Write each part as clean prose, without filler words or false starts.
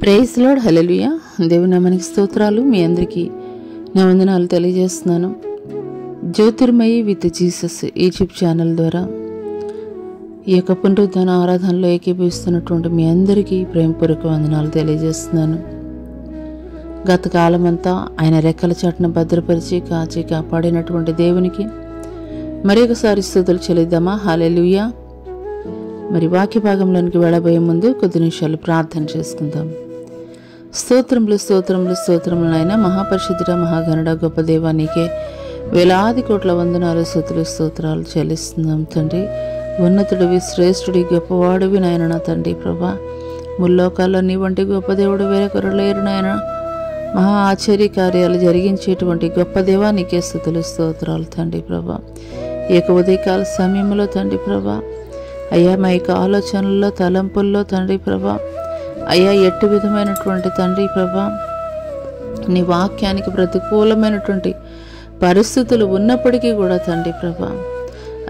Praise lord, హల్లెలూయా. దేవుని నామానికి స్తోత్రాలు. మీ అందరికీ నా వందనాలు తెలియజేస్తున్నాను. Jyothirmayi with Jesus YouTube channel ద్వారా ఈ యొక్క పునరుద్ధాన ఆరాధనలో ఏకీభవిస్తున్నటువంటి మీ అందరికీ ప్రేమపూర్వక వందనాలు తెలియజేస్తున్నాను. గత కాలమంతా ఆయన రెక్కల చాటున భద్రపరిచి కాచి కాపాడినటువంటి దేవునికి మరొకసారి స్తుతులు చెల్లిద్దామా? హల్లెలూయా. మరి వాక్య భాగంలోనికి వెళ్ళబోయే ముందు కొద్ది నిమిషాలు ప్రార్థన చేసుకుందాం. స్తోత్రములు స్తోత్రములు స్తోత్రములు నాయన, మహాపరిశుద్ధుడ, మహాగణుడ, గొప్ప దేవా, నీకే వేలాది కోట్ల వందనాలు స్తుతులు స్తోత్రాలు చెల్లిస్తున్నాం తండ్రి. ఉన్నతుడివి, శ్రేష్ఠుడి, గొప్పవాడివి నాయన. నా తండ్రి ప్రభా, ముల్లోకాల్లో నీ వంటి గొప్ప దేవుడు వేరొకరు లేరు నాయన. మహా ఆశ్చర్య కార్యాలు జరిగించేటువంటి గొప్ప దేవా, నీకే స్తుతులు స్తోత్రాలు తండ్రి ప్రభా. ఈ యొక్క ఉదయకాల సమయంలో తండ్రి ప్రభా, అయ్యా మా యొక్క ఆలోచనల్లో, తలంపుల్లో తండ్రి ప్రభా, అయ్యా ఎట్టి విధమైనటువంటి తండ్రి ప్రభా, నీ వాక్యానికి ప్రతికూలమైనటువంటి పరిస్థితులు ఉన్నప్పటికీ కూడా తండ్రి ప్రభా,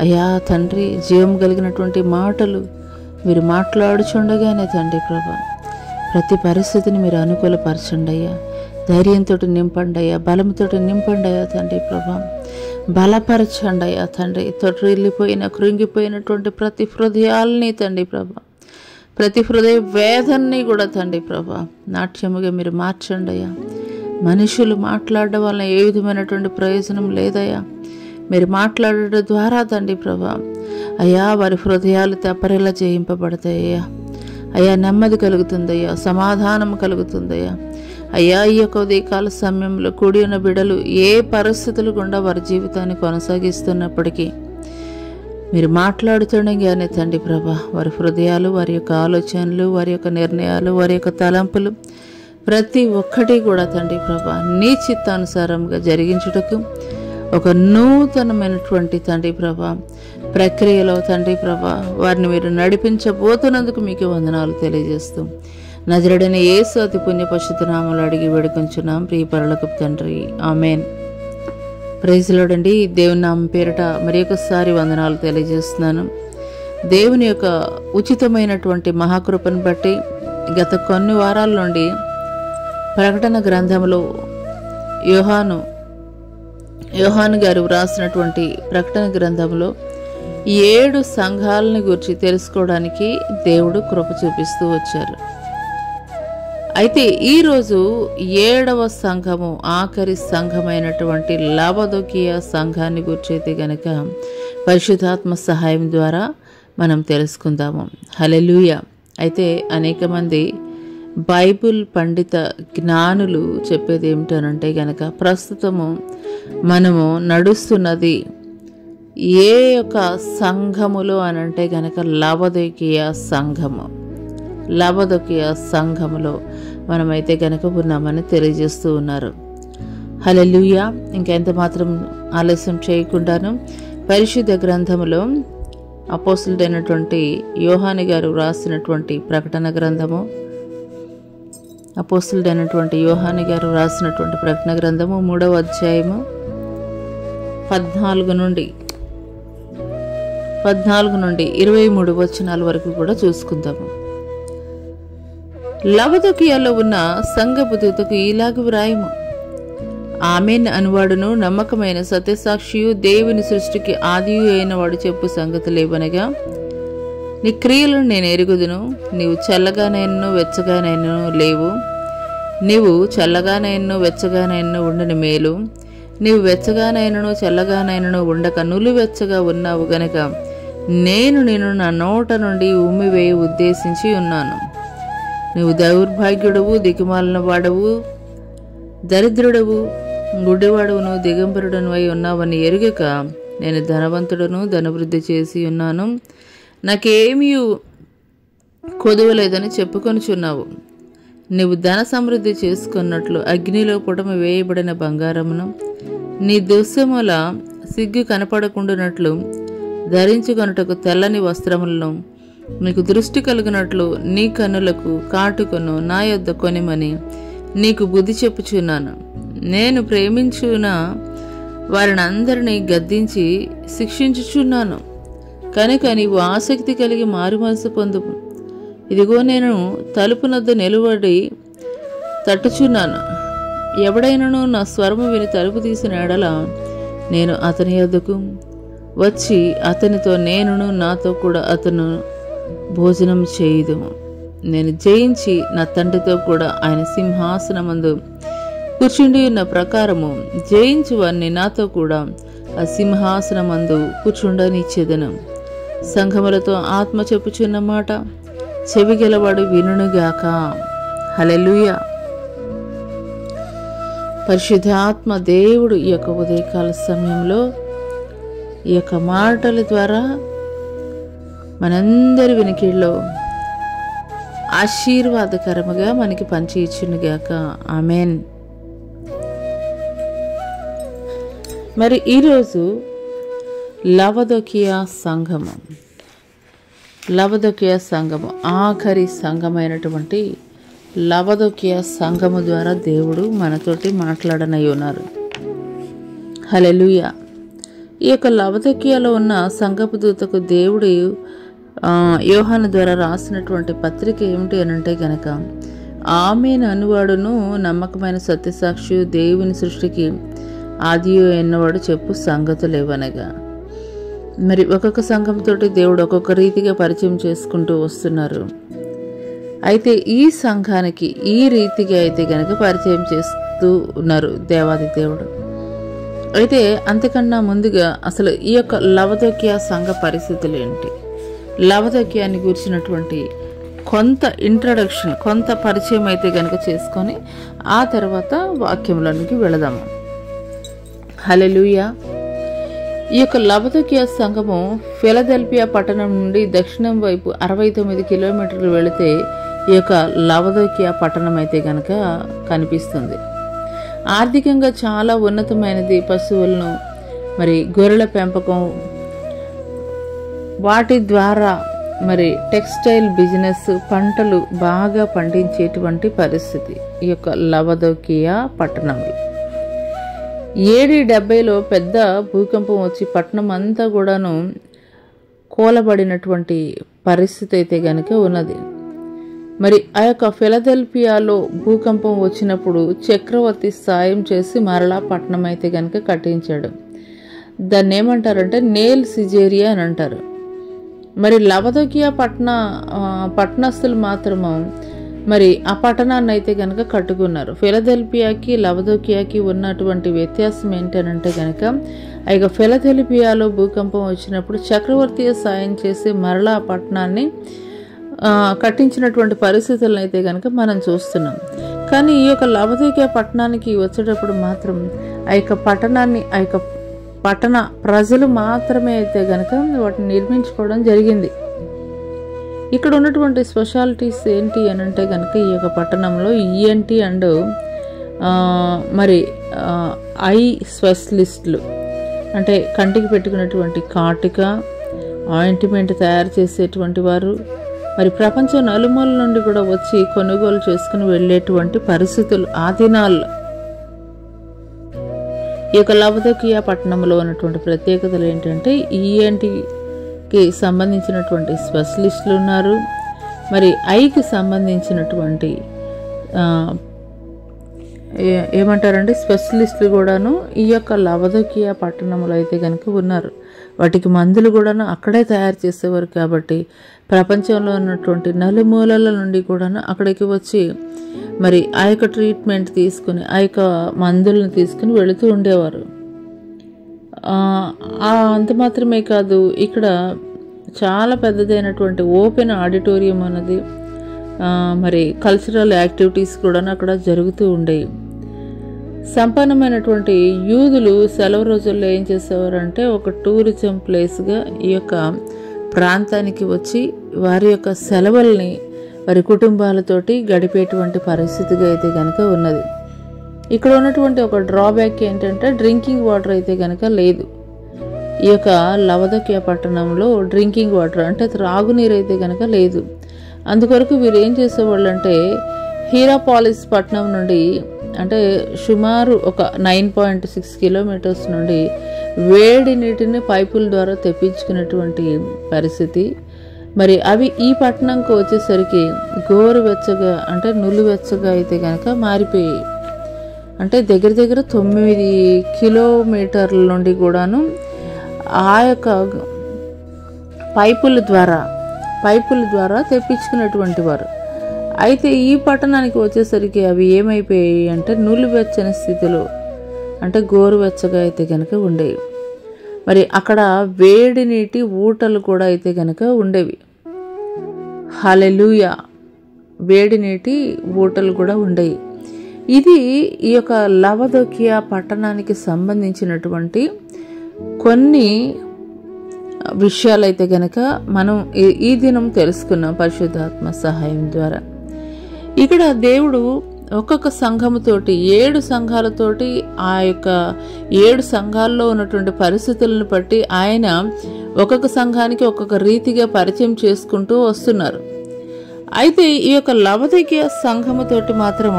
అయ్యా తండ్రి జీవం కలిగినటువంటి మాటలు మీరు మాట్లాడుచుండగానే తండ్రి ప్రభా, ప్రతి పరిస్థితిని మీరు అనుకూలపరచండి అయ్యా. ధైర్యంతో నింపండి అయ్యా, బలంతో నింపండి అయ్యా తండ్రి ప్రభా, బలపరచండి అయ్యా తండ్రి. తొట్టిల్లిపోయిన కృంగిపోయినటువంటి ప్రతి హృదయాల్ని తండ్రి ప్రభా, ప్రతి హృదయ వేదనని కూడా తండ్రి ప్రభా నాట్యముగా మీరు మార్చండి అయ్యా. మనుషులు మాట్లాడడం వల్ల ఏ విధమైనటువంటి ప్రయోజనం లేదయ్యా. మీరు మాట్లాడడం ద్వారా తండ్రి ప్రభా, అయ్యా వారి హృదయాలు తెప్పరిలా చేయింపబడతాయ్యా. అయ్యా నెమ్మది కలుగుతుందయ్యా, సమాధానం కలుగుతుందయ్యా. అయ్యా ఈ యొక్క ఉదయకాల సమయంలో కూడి ఉన్న బిడ్డలు ఏ పరిస్థితులు గుండా వారి జీవితాన్ని కొనసాగిస్తున్నప్పటికీ మీరు మాట్లాడుతుండగానే తండ్రి ప్రభా, వారి హృదయాలు, వారి యొక్క ఆలోచనలు, వారి యొక్క నిర్ణయాలు, వారి యొక్క తలంపులు ప్రతి ఒక్కటి కూడా తండ్రి ప్రభా నీ చిత్తానుసారంగా జరిగించుటకు ఒక నూతనమైనటువంటి తండ్రి ప్రభా ప్రక్రియలో తండ్రి ప్రభా వారిని మీరు నడిపించబోతున్నందుకు మీకు వందనాలు తెలియజేస్తూ నజరుడైన యేసు అతి పుణ్య పరిశుద్ధ నామములో అడిగి వేడుకొంచున్నాం ప్రియ పరలోకపు తండ్రి, ఆమేన్. ప్రైజ్ లార్డ్ అండి. దేవుని నామం పేరిట మరి ఒకసారి వందనాలు తెలియజేస్తున్నాను. దేవుని యొక్క ఉచితమైనటువంటి మహాకృపను బట్టి గత కొన్ని వారాల నుండి ప్రకటన గ్రంథంలో యోహాను గారు వ్రాసినటువంటి ప్రకటన గ్రంథంలో 7 సంఘాలని గురించి తెలుసుకోవడానికి దేవుడు కృప చూపిస్తూ వచ్చారు. అయితే ఈరోజు 7వ సంఘము, ఆఖరి సంఘమైనటువంటి లవదొకియ సంఘాన్ని గురించి అయితే గనక పరిశుద్ధాత్మ సహాయం ద్వారా మనం తెలుసుకుందాము. హల్లెలూయా. అయితే అనేక మంది బైబిల్ పండిత జ్ఞానులు చెప్పేది ఏమిటనంటే గనక ప్రస్తుతము మనము నడుస్తున్నది ఏ యొక్క సంఘములో అనంటే గనక లవదొకియ సంఘములో మనమైతే గనక ఉన్నామని తెలియజేస్తూ ఉన్నారు. హల్లెలూయా. ఇంకెంత మాత్రం ఆలస్యం చేయకుండాను పరిశుద్ధ గ్రంథములో అపోస్తలుడైనటువంటి యోహాను గారు రాసినటువంటి ప్రకటన గ్రంథము, అపోస్తలుడైనటువంటి యోహాను గారు రాసినటువంటి ప్రకటన గ్రంథము 3వ అధ్యాయము 14 నుండి 23 వచనాల వరకు కూడా చూసుకుందాము. లవదొకియలో ఉన్న సంఘపు దూతకు ఇలాగ వ్రాయము: ఆమేన్ అనువాడును నమ్మకమైన సత్యసాక్షియు దేవుని సృష్టికి ఆదియు అయిన వాడు చెప్పు సంగతులేవనగా, నీ క్రియలను నేను ఎరుగుదును. నీవు చల్లగానైనను వెచ్చగానైనను లేవు. నీవు చల్లగానైనను వెచ్చగానైనను ఉండని మేలు. నీవు వెచ్చగానైనను చల్లగానైనను ఉండక నులువెచ్చగా ఉన్నావు గనక నేను నిన్ను నా నోట నుండి ఉమ్మివేయ ఉద్దేశించి ఉన్నాను. నువ్వు దౌర్భాగ్యుడవు, దిక్కుమాలిన వాడవు, దరిద్రుడవు, గుడ్డివాడవును, దిగంబరుడను అయి ఉన్నావని ఎరుగక నేను ధనవంతుడను, ధనవృద్ధి చేసి ఉన్నాను, నాకేమీ కొదువలేదని చెప్పుకొనుచున్నావు. నీవు ధన సమృద్ధి చేసుకున్నట్లు అగ్నిలో పుటమి వేయబడిన బంగారమును, నీ దుస్సముల సిగ్గు కనపడకుండానట్లు ధరించుకొనుటకు తెల్లని వస్త్రములను, నీకు దృష్టి కలిగినట్లు నీ కన్నులకు కాటుకొను నా యొద్ద కొనిమని నీకు బుద్ధి చెప్పుచున్నాను. నేను ప్రేమించున్న వారిని అందరినీ గద్దించి శిక్షించుచున్నాను కనుక నీవు ఆసక్తి కలిగి మారు మనసు పొందుము. ఇదిగో నేను తలుపునొద్ద నిలువడి తట్టుచున్నాను. ఎవడైనను నా స్వరము విని తలుపు తీసిన ఎడల నేను అతని యొద్దకు వచ్చి అతనితో నేనును నాతో కూడా అతను భోజనం చేయుదుము. నేను జయించి నా తండ్రితో కూడా ఆయన సింహాసనమందు కూర్చుండి ఉన్న ప్రకారము జయించు వారిని నాతో కూడా ఆ సింహాసనమందు కూర్చుండనిచ్చేదను. సంఘములతో ఆత్మ చెప్పుచున్న మాట చెవిగలవాడు వినుగాక. హల్లెలూయా. పరిశుద్ధాత్మ దేవుడు ఈ యొక్క ఉదయకాల సమయంలో ఈ యొక్క మాటల ద్వారా మనందరి వినికిడిలో ఆశీర్వాదకరముగా మనకి పంచి ఇచ్చునుగాక. ఆమెన్. మరి ఈరోజు లవదొకియా సంఘము ఆఖరి సంఘమైనటువంటి లవదొకియా సంఘము ద్వారా దేవుడు మనతోటి మాట్లాడనై ఉన్నారు. హల్లెలూయా. ఈ యొక్క లవదొకియాలో ఉన్న సంఘపు దూతకు దేవుడు యోహాను ద్వారా రాసినటువంటి పత్రిక ఏమిటి అని అంటే గనక, ఆమెను అనువాడును నమ్మకమైన సత్యసాక్షి దేవుని సృష్టికి ఆదియో ఎన్నవాడు చెప్పు సంగతులు ఇవ్వనగా. మరి ఒక్కొక్క సంఘంతో దేవుడు ఒక్కొక్క రీతిగా పరిచయం చేసుకుంటూ వస్తున్నారు. అయితే ఈ సంఘానికి ఈ రీతిగా అయితే గనక పరిచయం చేస్తూ ఉన్నారు దేవాది దేవుడు. అయితే అంతకన్నా ముందుగా అసలు ఈ యొక్క లవదొకియా సంఘ పరిస్థితులు ఏంటి, లవదొకియాని గురించినటువంటి కొంత ఇంట్రడక్షన్, కొంత పరిచయం అయితే కనుక చేసుకొని ఆ తర్వాత వాక్యంలోనికి వెళదాము. హల్లెలూయా. ఈ యొక్క లవదొకియా సంఘము ఫిలదెల్ఫియా పట్టణం నుండి దక్షిణం వైపు 69 కిలోమీటర్లు వెళితే ఈ యొక్క లవదొకియా పట్టణం అయితే కనుక కనిపిస్తుంది. ఆర్థికంగా చాలా ఉన్నతమైనది. పశువులను మరి గొర్రెల పెంపకం, వాటి ద్వారా మరి టెక్స్టైల్ బిజినెస్, పంటలు బాగా పండించేటువంటి పరిస్థితి ఈ యొక్క లవదొకియా పట్టణంలో. 70 పెద్ద భూకంపం వచ్చి పట్టణం అంతా కూడాను కూలబడినటువంటి పరిస్థితి అయితే కనుక ఉన్నది. మరి ఆ యొక్క ఫిలదెల్ఫియాలో భూకంపం వచ్చినప్పుడు చక్రవర్తి సాయం చేసి మరలా పట్టణం అయితే కనుక కట్టించాడు. దాన్ని ఏమంటారంటే నేల్ సిజేరియా అని అంటారు. మరి లవదొకియా పట్టణస్థులు మాత్రము మరి ఆ పట్టణాన్ని అయితే కనుక కట్టుకున్నారు. ఫిలదెల్ఫియాకి లవదొకియాకి ఉన్నటువంటి వ్యత్యాసం ఏంటనంటే కనుక ఆ యొక్క ఫిలదెల్ఫియాలో భూకంపం వచ్చినప్పుడు చక్రవర్తి సాయం చేసి మరలా ఆ పట్టణాన్ని కట్టించినటువంటి పరిస్థితులను అయితే కనుక మనం చూస్తున్నాం. కానీ ఈ యొక్క లవదొకియా పట్టణానికి వచ్చేటప్పుడు మాత్రం ఆ యొక్క పట్టణాన్ని ఆ యొక్క పట్టణ ప్రజలు మాత్రమే అయితే కనుక వాటిని నిర్మించుకోవడం జరిగింది. ఇక్కడ ఉన్నటువంటి స్పెషాలిటీస్ ఏంటి అని అంటే కనుక ఈ యొక్క పట్టణంలో ఈఎన్టీ అండ్ మరి ఐ స్పెషలిస్టులు, అంటే కంటికి పెట్టుకున్నటువంటి కాటిక ఆయింట్మెంట్ తయారు చేసేటువంటి వారు, మరి ప్రపంచం నలుమూల నుండి కూడా వచ్చి కొనుగోలు చేసుకుని వెళ్ళేటువంటి పరిస్థితులు ఆ దినాల్లో. ఈ యొక్క లవదొకియా పట్టణంలో ఉన్నటువంటి ప్రత్యేకతలు ఏంటంటే ఈఎన్టీకి సంబంధించినటువంటి స్పెషలిస్టులు ఉన్నారు. మరి ఐకి సంబంధించినటువంటి ఏమంటారంటే స్పెషలిస్టులు కూడాను ఈ యొక్క లవదొకియా పట్టణంలో అయితే కనుక ఉన్నారు. వాటికి మందులు కూడాను అక్కడే తయారు చేసేవారు కాబట్టి ప్రపంచంలో ఉన్నటువంటి నలుమూలల నుండి కూడాను అక్కడికి వచ్చి మరి ఆ యొక్క ట్రీట్మెంట్ తీసుకుని ఆ యొక్క మందులను తీసుకుని వెళుతూ ఉండేవారు. అంత మాత్రమే కాదు, ఇక్కడ చాలా పెద్దదైనటువంటి ఓపెన్ ఆడిటోరియం అన్నది, మరి కల్చరల్ యాక్టివిటీస్ కూడా అక్కడ జరుగుతూ ఉండేవి. సంపన్నమైనటువంటి యూదులు సెలవు రోజుల్లో ఏం చేసేవారంటే ఒక టూరిజం ప్లేస్గా ఈ యొక్క ప్రాంతానికి వచ్చి వారి యొక్క సెలవుల్ని వారి కుటుంబాలతోటి గడిపేటువంటి పరిస్థితిగా అయితే కనుక ఉన్నది. ఇక్కడ ఉన్నటువంటి ఒక డ్రాబ్యాక్ ఏంటంటే డ్రింకింగ్ వాటర్ అయితే కనుక లేదు. ఈ యొక్క లవదొకియా పట్టణంలో డ్రింకింగ్ వాటర్ అంటే త్రాగునీరు అయితే కనుక లేదు. అందుకొరకు వీరు ఏం చేసేవాళ్ళు అంటే హీరాపాలిస్ పట్టణం నుండి అంటే సుమారు ఒక 9.6 కిలోమీటర్స్ నుండి వేడి నీటిని పైపుల ద్వారా తెప్పించుకునేటువంటి పరిస్థితి. మరి అవి ఈ పట్టణంకి వచ్చేసరికి గోరువెచ్చగా అంటే నులివెచ్చగా అయితే కనుక మారిపోయాయి. అంటే దగ్గర దగ్గర 9 కిలోమీటర్ల నుండి కూడాను ఆ యొక్క పైపుల ద్వారా తెప్పించుకున్నటువంటి వారు. అయితే ఈ పట్టణానికి వచ్చేసరికి అవి ఏమైపోయాయి అంటే నులివెచ్చని స్థితిలో అంటే గోరువెచ్చగా అయితే కనుక ఉండేవి. మరి అక్కడ వేడి నీటి ఊటలు కూడా అయితే కనుక ఉండేవి. హల్లెలూయా, వేడి నీటి ఊటలు కూడా ఉండేవి. ఇది ఈ యొక్క లవదొకియా పట్టణానికి సంబంధించినటువంటి కొన్ని విషయాలైతే గనక మనం ఈ దినం తెలుసుకున్నాం పరిశుద్ధాత్మ సహాయం ద్వారా. ఇక్కడ దేవుడు ఒక్కొక్క సంఘముతోటి 7 సంఘాలతోటి ఆ యొక్క 7 సంఘాల్లో ఉన్నటువంటి పరిస్థితులను బట్టి ఆయన ఒక్కొక్క సంఘానికి ఒక్కొక్క రీతిగా పరిచయం చేసుకుంటూ వస్తున్నారు. అయితే ఈ యొక్క లవదొకియా సంఘముతోటి మాత్రం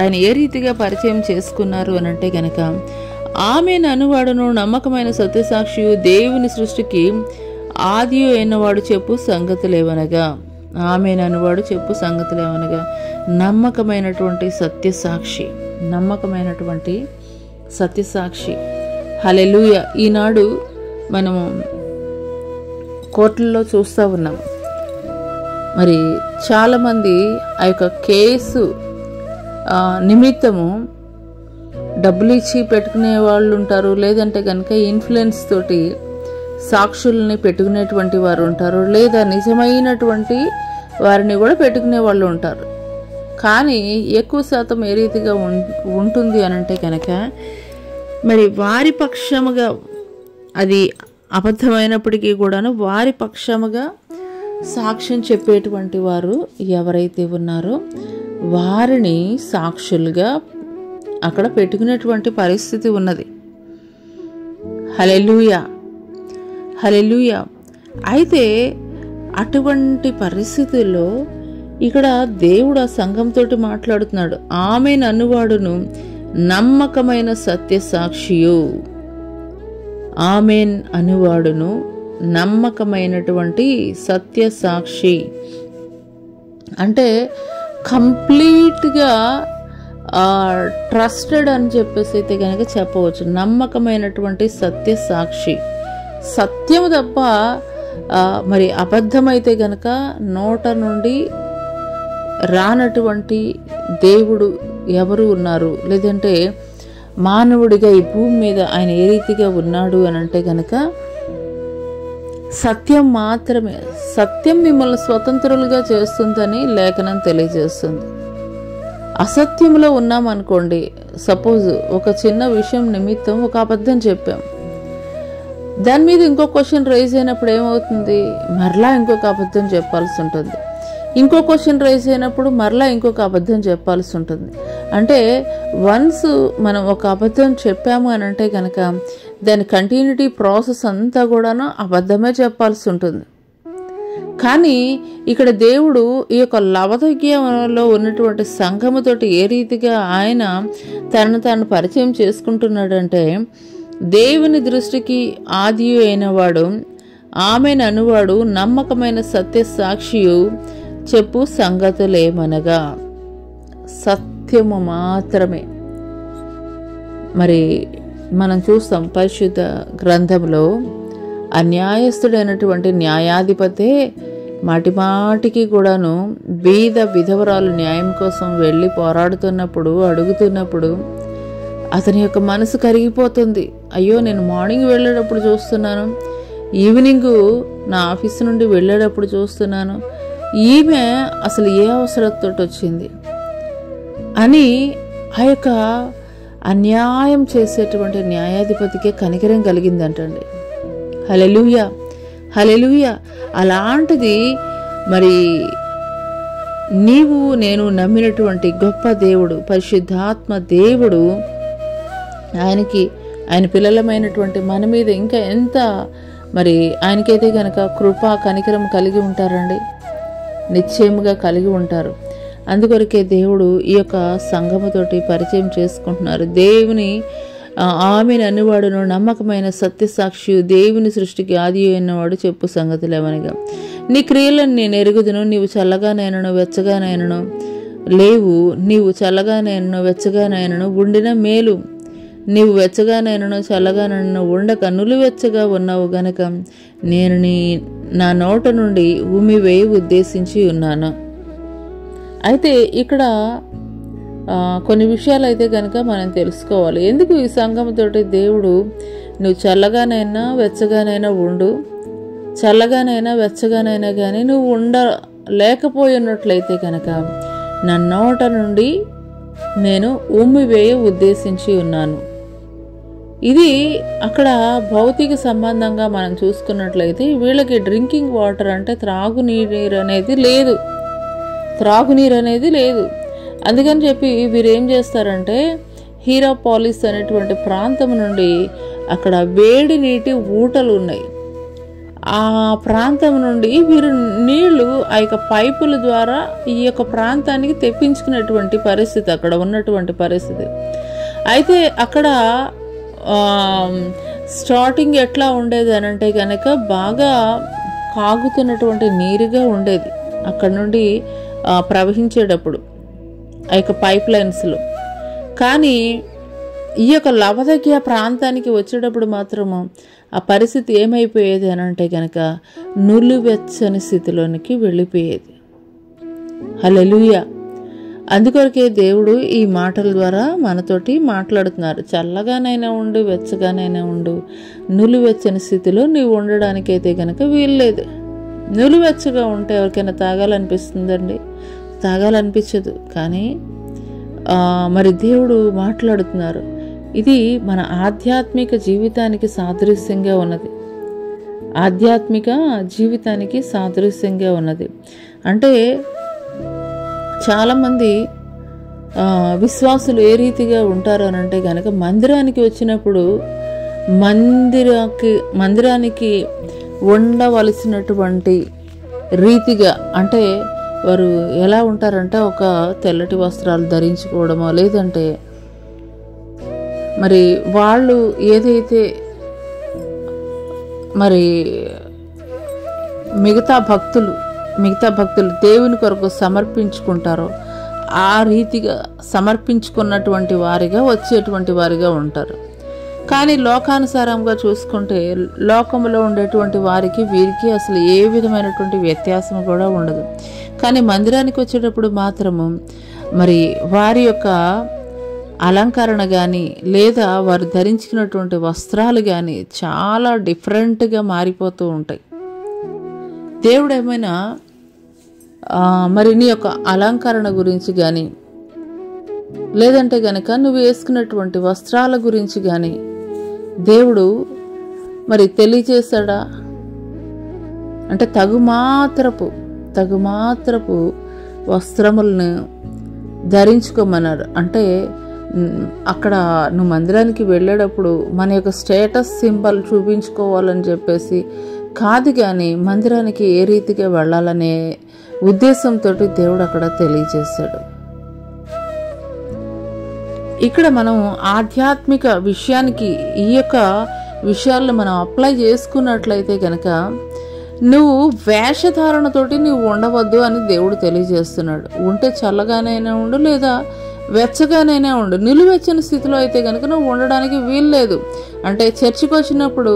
ఆయన ఏ రీతిగా పరిచయం చేసుకున్నారు అని అంటే గనక, ఆమెను అనువాడును నమ్మకమైన సత్యసాక్షియు దేవుని సృష్టికి ఆది అయినవాడు చెప్పు సంగతులేవనగా, ఆమెను అనువాడు చెప్పు సంగతులేవనగా నమ్మకమైనటువంటి సత్యసాక్షి. హల్లెలూయా. ఈనాడు మనము కోర్టుల్లో చూస్తూ ఉన్నాం. మరి చాలామంది ఆ యొక్క కేసు నిమిత్తము డబ్బులు ఇచ్చి పెట్టుకునే వాళ్ళు ఉంటారు, లేదంటే కనుక ఇన్ఫ్లుయెన్స్ తోటి సాక్షుల్ని పెట్టుకునేటువంటి వారు ఉంటారు, లేదా నిజమైనటువంటి వారిని కూడా పెట్టుకునే వాళ్ళు ఉంటారు. కానీ ఎక్కువ శాతం ఏ రీతిగా ఉంటుంది అని అంటే కనుక, మరి వారి పక్షముగా అది అబద్ధమైనప్పటికీ కూడాను వారి పక్షముగా సాక్ష్యం చెప్పేటువంటి వారు ఎవరైతే ఉన్నారో వారిని సాక్షులుగా అక్కడ పెట్టుకునేటువంటి పరిస్థితి ఉన్నది. హల్లెలూయా. అయితే అటువంటి పరిస్థితుల్లో ఇక్కడ దేవుడు ఆ సంఘంతో మాట్లాడుతున్నాడు. ఆమెను అనువాడును నమ్మకమైన సత్యసాక్షియు, ఆమెన్ అనువాడును నమ్మకమైనటువంటి సత్యసాక్షి. అంటే కంప్లీట్గా ట్రస్టెడ్ అని చెప్పేసి అయితే కనుక చెప్పవచ్చు. నమ్మకమైనటువంటి సత్యసాక్షి. సత్యము తప్ప మరి అబద్ధమైతే గనక నోట నుండి రానటువంటి దేవుడు ఎవరు ఉన్నారు? లేదంటే మానవుడిగా ఈ భూమి మీద ఆయన ఏ రీతిగా ఉన్నాడు అని అంటే గనక సత్యం మాత్రమే. సత్యం మిమ్మల్ని స్వతంత్రులుగా చేస్తుందని లేఖనం తెలియజేస్తుంది. అసత్యంలో ఉన్నామనుకోండి, సపోజ్ ఒక చిన్న విషయం నిమిత్తం ఒక అబద్ధం చెప్పాం, దాని మీద ఇంకో క్వశ్చన్ రైజ్ అయినప్పుడు ఏమవుతుంది? మరలా ఇంకొక అబద్ధం చెప్పాల్సి ఉంటుంది. ఇంకో క్వశ్చన్ రైజ్ అయినప్పుడు మరలా ఇంకొక అబద్ధం చెప్పాల్సి ఉంటుంది. అంటే వన్స్ మనం ఒక అబద్ధం చెప్పాము అని అంటే కనుక దాని కంటిన్యూటీ ప్రాసెస్ అంతా కూడాను అబద్ధమే చెప్పాల్సి ఉంటుంది. కానీ ఇక్కడ దేవుడు ఈ యొక్క లవదొకియాలో ఉన్నటువంటి సంఘముతోటి ఏ రీతిగా ఆయన తనను తాను పరిచయం చేసుకుంటున్నాడంటే, దేవుని దృష్టికి ఆది అయినవాడు, ఆమెను అనువాడు నమ్మకమైన సత్యసాక్షియు చెప్పు సంగతులేమనగా సత్యము మాత్రమే. మరి మనం చూస్తాం పరిశుద్ధ గ్రంథంలో అన్యాయస్తుడైనటువంటి న్యాయాధిపతే మాటిమాటికి కూడాను బీద విధవరాలు న్యాయం కోసం వెళ్ళి పోరాడుతున్నప్పుడు అడుగుతున్నప్పుడు అతని యొక్క మనసు కరిగిపోతుంది. అయ్యో, నేను మార్నింగ్ వెళ్ళేటప్పుడు చూస్తున్నాను, ఈవినింగ్ నా ఆఫీస్ నుండి వెళ్ళేటప్పుడు చూస్తున్నాను, ఈమె అసలు ఏ అవసరంతో వచ్చింది అని ఆ యొక్క అన్యాయం చేసేటువంటి న్యాయాధిపతికే కనికరం కలిగిందంటండి. హల్లెలూయా. అలాంటిది మరి నీవు నేను నమ్మినటువంటి గొప్ప దేవుడు పరిశుద్ధాత్మ దేవుడు ఆయన పిల్లలమైనటువంటి మన మీద ఇంకా ఎంత మరి ఆయనకైతే కనుక కృపా కనికరం కలిగి ఉంటారండి, నిశ్చయముగా కలిగి ఉంటారు. అందుకొరకే దేవుడు ఈ యొక్క సంఘముతోటి పరిచయం చేసుకుంటున్నారు. దేవుని ఆమెను అనువాడును నమ్మకమైన సత్యసాక్షి దేవుని సృష్టికి ఆది అయినవాడు చెప్పు సంగతులేమనగా. నీ క్రియలను నేను ఎరుగుదును. నీవు చల్లగానైనను వెచ్చగానైనను లేవు. నీవు చల్లగానైనను వెచ్చగానైనను ఉండిన మేలు. నీవు వెచ్చగానైనను చల్లగానైనను ఉండక నులివెచ్చగా ఉన్నావు గనక నేను నా నోట నుండి ఉమ్మివేయి ఉద్దేశించి ఉన్నాను. అయితే ఇక్కడ కొన్ని విషయాలు అయితే కనుక మనం తెలుసుకోవాలి. ఎందుకు ఈ సంఘంతోటి దేవుడు నువ్వు చల్లగానైనా వెచ్చగానైనా ఉండు, చల్లగానైనా వెచ్చగానైనా కానీ నువ్వు ఉండలేకపోయినట్లయితే కనుక నా నోట నుండి నేను ఉమ్మివేయ ఉద్దేశించి ఉన్నాను. ఇది అక్కడ భౌతిక సంబంధంగా మనం చూసుకున్నట్లయితే వీళ్ళకి డ్రింకింగ్ వాటర్ అంటే త్రాగునీరు అనేది లేదు. అందుకని చెప్పి వీరు ఏం చేస్తారంటే హీరాపాలిస్ అనేటువంటి ప్రాంతం నుండి అక్కడ వేడి నీటి ఊటలు ఉన్నాయి. ఆ ప్రాంతం నుండి వీరు నీళ్లు ఆ యొక్క పైపుల ద్వారా ఈ యొక్క ప్రాంతానికి తెప్పించుకునేటువంటి పరిస్థితి అక్కడ ఉన్నటువంటి పరిస్థితి. అయితే అక్కడ స్టార్టింగ్ ఎట్లా ఉండేది అని అంటే కనుక బాగా కాగుతున్నటువంటి నీరుగా ఉండేది అక్కడ నుండి ప్రవహించేటప్పుడు ఆ యొక్క పైప్ లైన్స్లో. కానీ ఈ యొక్క లవదగ్య ప్రాంతానికి వచ్చేటప్పుడు మాత్రము ఆ పరిస్థితి ఏమైపోయేది అని అంటే కనుక నులివెచ్చని స్థితిలోనికి వెళ్ళిపోయేది. హల్లెలూయా. అందుకొరకే దేవుడు ఈ మాటల ద్వారా మనతోటి మాట్లాడుతున్నారు. చల్లగానైనా ఉండు, వెచ్చగానైనా ఉండు, నులివెచ్చని స్థితిలో నీవు ఉండడానికైతే కనుక వీల్లేదు. నులివెచ్చగా ఉంటే ఎవరికైనా తాగాలనిపిస్తుందండి? తాగాలనిపించదు. కానీ మరి దేవుడు మాట్లాడుతున్నారు. ఇది మన ఆధ్యాత్మిక జీవితానికి సాదృశ్యంగా ఉన్నది. ఆధ్యాత్మిక జీవితానికి సాదృశ్యంగా ఉన్నది. అంటే చాలామంది విశ్వాసులు ఏ రీతిగా ఉంటారు అని అంటే కనుక మందిరానికి వచ్చినప్పుడు మందిరానికి ఉండవలసినటువంటి రీతిగా అంటే వారు ఎలా ఉంటారంటే ఒక తెల్లటి వస్త్రాలు ధరించుకోవడమో లేదంటే మరి వాళ్ళు ఏదైతే మరి మిగతా భక్తులు దేవుని కొరకు సమర్పించుకుంటారో ఆ రీతిగా సమర్పించుకున్నటువంటి వారిగా వచ్చేటువంటి వారిగా ఉంటారు. కానీ లోకానుసారంగా చూసుకుంటే లోకంలో ఉండేటువంటి వారికి వీరికి అసలు ఏ విధమైనటువంటి వ్యత్యాసం కూడా ఉండదు. కానీ మందిరానికి వచ్చేటప్పుడు మాత్రము మరి వారి యొక్క అలంకరణ కానీ లేదా వారు ధరించుకున్నటువంటి వస్త్రాలు కానీ చాలా డిఫరెంట్గా మారిపోతూ ఉంటాయి. దేవుడు ఏమైనా మరి నీ యొక్క అలంకరణ గురించి కానీ లేదంటే కనుక నువ్వు వేసుకున్నటువంటి వస్త్రాల గురించి కానీ దేవుడు మరి తెలియజేశాడా అంటే తగుమాత్రపు వస్త్రములను ధరించుకోమన్నారు. అంటే అక్కడ నువ్వు మందిరానికి వెళ్ళేటప్పుడు మన యొక్క స్టేటస్ సింబల్ చూపించుకోవాలని చెప్పేసి కాదు, కానీ మందిరానికి ఏ రీతిగా వెళ్ళాలనే ఉద్దేశంతో దేవుడు అక్కడ తెలియజేశాడు. ఇక్కడ మనం ఆధ్యాత్మిక విషయానికి ఈ యొక్క విషయాలను మనం అప్లై చేసుకున్నట్లయితే కనుక నువ్వు వేషధారణతోటి నువ్వు ఉండవద్దు అని దేవుడు తెలియజేస్తున్నాడు. ఉంటే చల్లగానైనా ఉండు లేదా వెచ్చగానైనా ఉండు. నిలువెచ్చని స్థితిలో అయితే కనుక నువ్వు ఉండడానికి వీల్లేదు. అంటే చర్చికి వచ్చినప్పుడు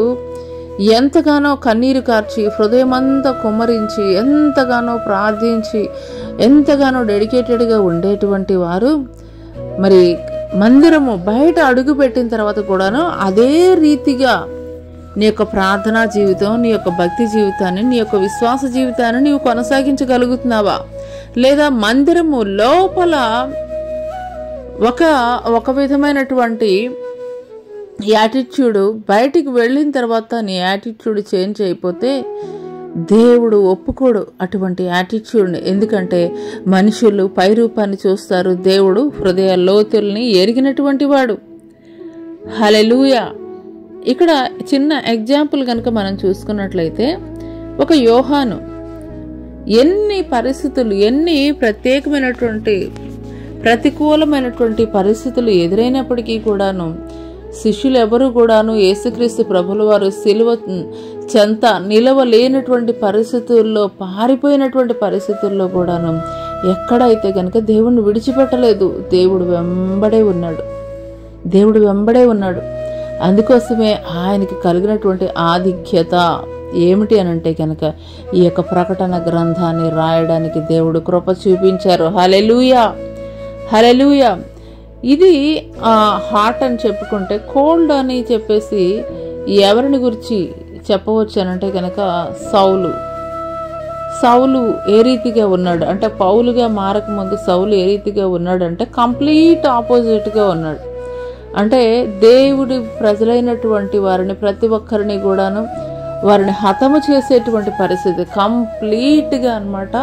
ఎంతగానో కన్నీరు కార్చి హృదయమంతా కుమ్మరించి ఎంతగానో ప్రార్థించి ఎంతగానో డెడికేటెడ్గా ఉండేటువంటి వారు మరి మందిరము బయట అడుగు పెట్టిన తర్వాత కూడాను అదే రీతిగా నీ యొక్క ప్రార్థనా జీవితం, నీ యొక్క భక్తి జీవితాన్ని, నీ యొక్క విశ్వాస జీవితాన్ని నీవు కొనసాగించగలుగుతున్నావా? లేదా మందిరము లోపల ఒక విధమైనటువంటి యాటిట్యూడ్, బయటికి వెళ్ళిన తర్వాత నీ యాటిట్యూడ్ చేంజ్ అయిపోతే దేవుడు ఒప్పుకోడు అటువంటి యాటిట్యూడ్ని. ఎందుకంటే మనుషులు పై రూపాన్ని చూస్తారు, దేవుడు హృదయ లోతుల్ని ఎరిగినటువంటి వాడు. హల్లెలూయా. ఇక్కడ చిన్న ఎగ్జాంపుల్ కనుక మనం చూసుకున్నట్లయితే ఒక యోహాను ఎన్ని పరిస్థితులు, ఎన్ని ప్రత్యేకమైనటువంటి ప్రతికూలమైనటువంటి పరిస్థితులు ఎదురైనప్పటికీ కూడాను శిష్యులు ఎవరు కూడాను యేసుక్రీస్తు ప్రభుల వారు సిలువ చెంత నిలవలేనటువంటి పరిస్థితుల్లో, పారిపోయినటువంటి పరిస్థితుల్లో కూడాను ఎక్కడైతే కనుక దేవుణ్ణి విడిచిపెట్టలేదు. దేవుడు వెంబడే ఉన్నాడు. అందుకోసమే ఆయనకి కలిగినటువంటి ఆధిక్యత ఏమిటి అని అంటే కనుక ఈ యొక్క ప్రకటన గ్రంథాన్ని రాయడానికి దేవుడు కృప చూపించారు. హల్లెలూయా, హల్లెలూయా. ఇది హాట్ అని చెప్పుకుంటే, కోల్డ్ అని చెప్పేసి ఎవరిని గురించి చెప్పవచ్చు అని అంటే కనుక సౌలు ఏ రీతిగా ఉన్నాడు అంటే, పౌలుగా మారకముందు సౌలు ఏ రీతిగా ఉన్నాడు అంటే కంప్లీట్ ఆపోజిట్గా ఉన్నాడు. అంటే దేవుడి ప్రజలైనటువంటి వారిని, ప్రతి ఒక్కరిని కూడాను వారిని హతము చేసేటువంటి పరిస్థితి కంప్లీట్గా అన్నమాట.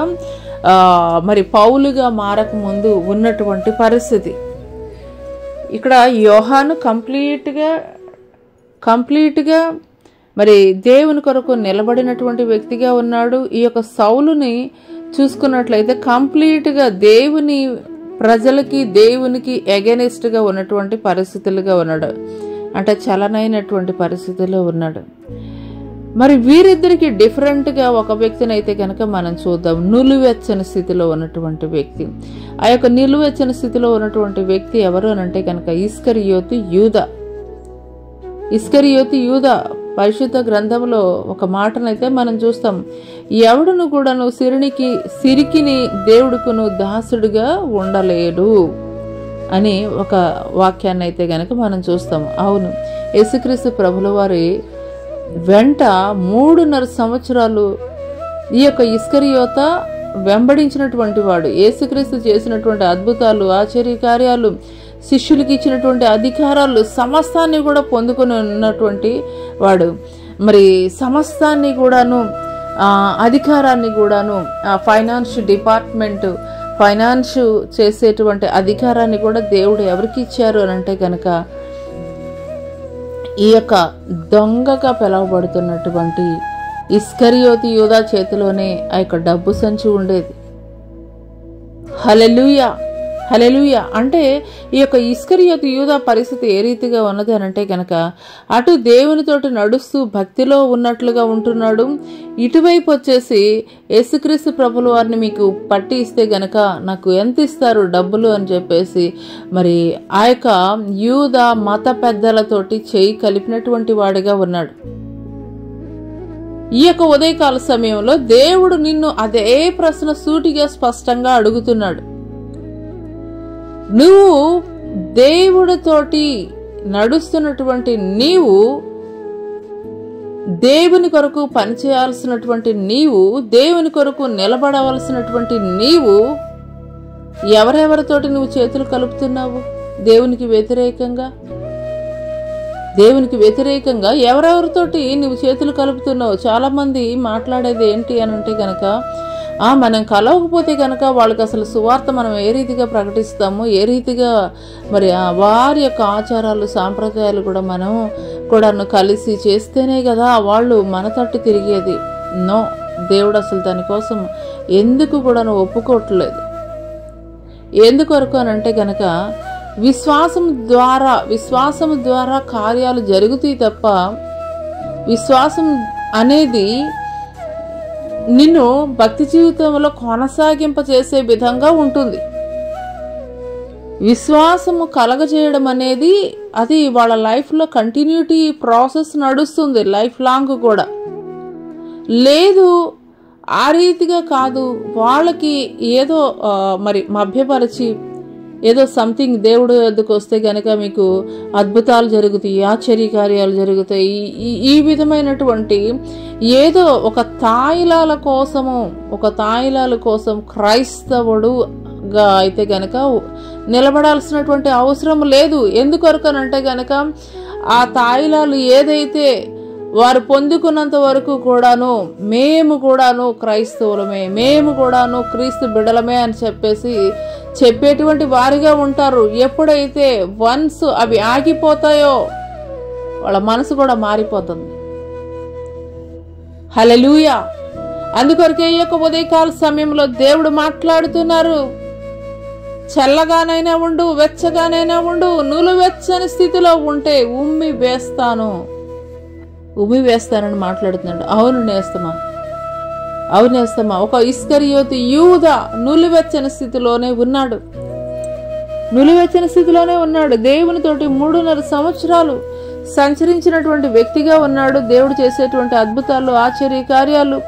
మరి పౌలుగా మారకముందు ఉన్నటువంటి పరిస్థితి. ఇక్కడ యోహాను కంప్లీట్గా మరి దేవుని కొరకు నిలబడినటువంటి వ్యక్తిగా ఉన్నాడు. ఈ యొక్క సౌలుని చూసుకున్నట్లయితే కంప్లీట్గా దేవుని ప్రజలకి, దేవునికి ఎగెనిస్ట్గా ఉన్నటువంటి పరిస్థితులుగా ఉన్నాడు. అంటే చలనైనటువంటి పరిస్థితుల్లో ఉన్నాడు. మరి వీరిద్దరికి డిఫరెంట్గా ఒక వ్యక్తిని అయితే కనుక మనం చూద్దాం. నిలువెచ్చని స్థితిలో ఉన్నటువంటి వ్యక్తి. ఆ యొక్క నిలువెచ్చని స్థితిలో ఉన్నటువంటి వ్యక్తి ఎవరు అని అంటే కనుక ఇస్కరియోతు యూదా. పరిశుద్ధ గ్రంథంలో ఒక మాటనైతే మనం చూస్తాం. ఎవడును కూడాను సిరికిని దేవుడుకును దాసుడుగా ఉండలేడు అని ఒక వాక్యాన్ని అయితే గనక మనం చూస్తాం. అవును, యేసుక్రీస్తు ప్రభుల వారి వెంట 3.5 సంవత్సరాలు ఈ యొక్క ఇస్కరియోత వెంబడించినటువంటి వాడు. యేసుక్రీస్తు చేసినటువంటి అద్భుతాలు, ఆశ్చర్య కార్యాలు, శిష్యులకి ఇచ్చినటువంటి అధికారాలు సమస్తాన్ని కూడా పొందుకొని ఉన్నటువంటి వాడు. మరి సమస్తాన్ని కూడాను, అధికారాన్ని కూడాను, ఫైనాన్స్ డిపార్ట్మెంట్, ఫైనాన్స్ చేసేటువంటి అధికారాన్ని కూడా దేవుడు ఎవరికి ఇచ్చారు అని అంటే కనుక ఈ యొక్క దొంగగా పిలువబడుతున్నటువంటి ఇస్కరియోతు యూదా చేతిలోనే ఆ యొక్క డబ్బు సంచి ఉండేది. హల్లెలూయా, హల్లెలూయా. అంటే ఈ యొక్క ఇస్కరియోతు యూదా పరిస్థితి ఏ రీతిగా ఉన్నది అని అంటే కనుక అటు దేవునితోటి నడుస్తూ భక్తిలో ఉన్నట్లుగా ఉంటున్నాడు. ఇటువైపు వచ్చేసి యేసుక్రీస్తు ప్రభుల వారిని మీకు పట్టి ఇస్తే గనక నాకు ఎంత ఇస్తారు డబ్బులు అని చెప్పేసి మరి ఆ యొక్క యూదా మత పెద్దలతోటి చేయి కలిపినటువంటి వాడిగా ఉన్నాడు. ఈ యొక్క ఉదయకాల సమయంలో దేవుడు నిన్ను అదే ప్రశ్న సూటిగా స్పష్టంగా అడుగుతున్నాడు. నువ్వు దేవుడితోటి నడుస్తున్నటువంటి నీవు, దేవుని కొరకు పనిచేయాల్సినటువంటి నీవు, దేవుని కొరకు నిలబడవలసినటువంటి నీవు ఎవరెవరితోటి నువ్వు చేతులు కలుపుతున్నావు? దేవునికి వ్యతిరేకంగా ఎవరెవరితోటి నువ్వు చేతులు కలుపుతున్నావు? చాలా మంది మాట్లాడేది ఏంటి అని అంటే గనక మనం కలవకపోతే కనుక వాళ్ళకి అసలు సువార్త మనం ఏ రీతిగా ప్రకటిస్తాము, ఏ రీతిగా మరి వారి యొక్క ఆచారాలు, సాంప్రదాయాలు కూడా మనం కూడాను కలిసి చేస్తేనే కదా వాళ్ళు మన తట్టు తిరిగేది. నో, దేవుడు అసలు దానికోసం ఎందుకు కూడాను ఒప్పుకోవట్లేదు. ఎందుకొరకు అని అంటే గనక విశ్వాసం ద్వారా కార్యాలు జరుగుతాయి తప్ప విశ్వాసం అనేది నిన్ను భక్తి జీవితంలో కొనసాగింపచేసే విధంగా ఉంటుంది. విశ్వాసము కలగజేయడం అనేది అది వాళ్ళ లైఫ్లో కంటిన్యూటీ ప్రాసెస్ నడుస్తుంది, లైఫ్ లాంగ్ కూడా. లేదు ఆ రీతిగా కాదు, వాళ్ళకి ఏదో మరి మభ్యపరిచి ఏదో సంథింగ్ దేవుడు వద్దకు వస్తే గనక మీకు అద్భుతాలు జరుగుతాయి, ఆశ్చర్య కార్యాలు జరుగుతాయి, ఈ విధమైనటువంటి ఏదో ఒక తాయిలాల కోసం క్రైస్తవుడుగా అయితే గనక నిలబడాల్సినటువంటి అవసరం లేదు. ఎందుకొరకనంటే గనక ఆ తాయిలాలు ఏదైతే వారు పొందుకున్నంత వరకు కూడాను మేము కూడాను క్రైస్తవులమే, మేము కూడాను క్రీస్తు బిడ్డలమే అని చెప్పేటువంటి వారిగా ఉంటారు. ఎప్పుడైతే వన్స్ అవి ఆగిపోతాయో వాళ్ళ మనసు కూడా మారిపోతుంది. హల్లెలూయా. అందుకొరకే ఈ యొక్క ఉదయకాల సమయంలో దేవుడు మాట్లాడుతున్నారు. చల్లగానైనా ఉండు, వెచ్చగానైనా ఉండు, నులువెచ్చని స్థితిలో ఉంటే ఉమ్మి వేస్తానని మాట్లాడుతున్నాడు. అవును నేస్తమా, అవును నేస్తమా. ఒక ఇస్కరియోతు యూదా నులివెచ్చని స్థితిలోనే ఉన్నాడు. దేవునితోటి 3.5 సంవత్సరాలు సంచరించినటువంటి వ్యక్తిగా ఉన్నాడు. దేవుడు చేసేటువంటి అద్భుతాలు, ఆశ్చర్య కార్యాలు,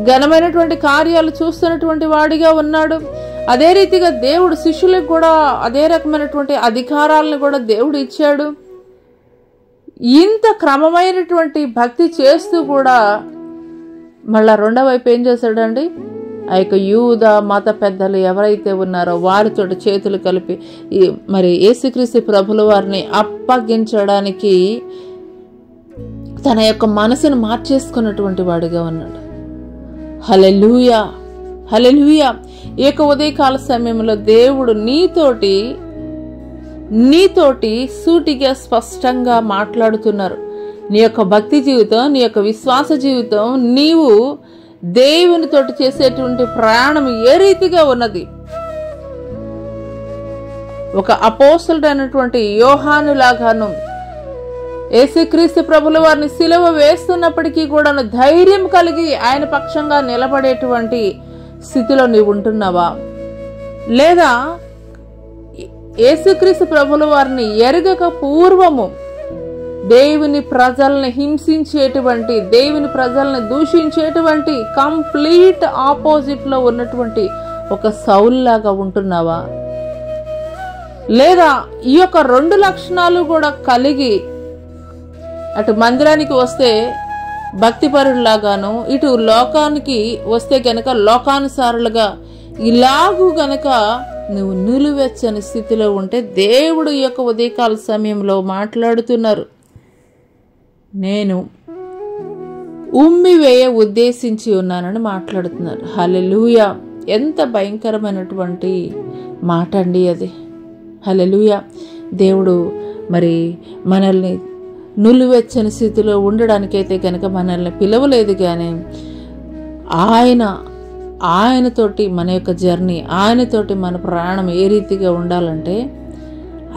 ఘనమైనటువంటి కార్యాలు చూస్తున్నటువంటి వాడిగా ఉన్నాడు. అదే రీతిగా దేవుడు శిష్యులకు కూడా అదే రకమైనటువంటి అధికారాలను కూడా దేవుడు ఇచ్చాడు. ఇంత క్రమమైనటువంటి భక్తి చేస్తూ కూడా మళ్ళా రెండో వైపు ఏం చేశాడండి? ఆ యొక్క యూదా మత పెద్దలు ఎవరైతే ఉన్నారో వారితో చేతులు కలిపి మరి యేసుక్రీస్తు ప్రభుల వారిని అప్పగించడానికి తన యొక్క మనసును మార్చేసుకున్నటువంటి వాడిగా ఉన్నాడు. హల్లెలూయా, హల్లెలూయా. ఈ యొక్క ఉదయకాల సమయంలో దేవుడు నీతోటి సూటిగా స్పష్టంగా మాట్లాడుతున్నారు. నీ యొక్క భక్తి జీవితం, నీ యొక్క విశ్వాస జీవితం, నీవు దేవునితోటి చేసేటువంటి ప్రయాణం ఏ రీతిగా ఉన్నది? ఒక అపోస్తలుడైనటువంటి యోహాను లాగాను యేసుక్రీస్తు ప్రభుల వారిని సిలువ వేస్తున్నప్పటికీ కూడా ధైర్యం కలిగి ఆయన పక్షంగా నిలబడేటువంటి స్థితిలో నీవు ఉంటున్నావా? లేదా యేసుక్రీస్తు ప్రభుల వారిని ఎరగక పూర్వము దేవుని ప్రజల్ని హింసించేటువంటి, దేవుని ప్రజల్ని దూషించేటువంటి కంప్లీట్ ఆపోజిట్ లో ఉన్నటువంటి ఒక సౌలు లాగా ఉంటున్నావా? లేదా ఈ యొక్క 2 లక్షణాలు కూడా కలిగి అటు మందిరానికి వస్తే భక్తిపరులాగాను, ఇటు లోకానికి వస్తే గనక లోకానుసారులుగా ఇలాగూ గనక నువ్వు నిలువెచ్చని స్థితిలో ఉంటే దేవుడు ఈ యొక్క ఉదయకాల సమయంలో మాట్లాడుతున్నారు. నేను ఉమ్మివేయ ఉద్దేశించి ఉన్నానని మాట్లాడుతున్నారు. హల్లెలూయా. ఎంత భయంకరమైనటువంటి మాట అండి అది. హల్లెలూయా. దేవుడు మరి మనల్ని నులివెచ్చని స్థితిలో ఉండడానికైతే కనుక మనల్ని పిలవలేదు, కానీ ఆయనతోటి మన యొక్క జర్నీ, ఆయనతోటి మన ప్రయాణం ఏ రీతిగా ఉండాలంటే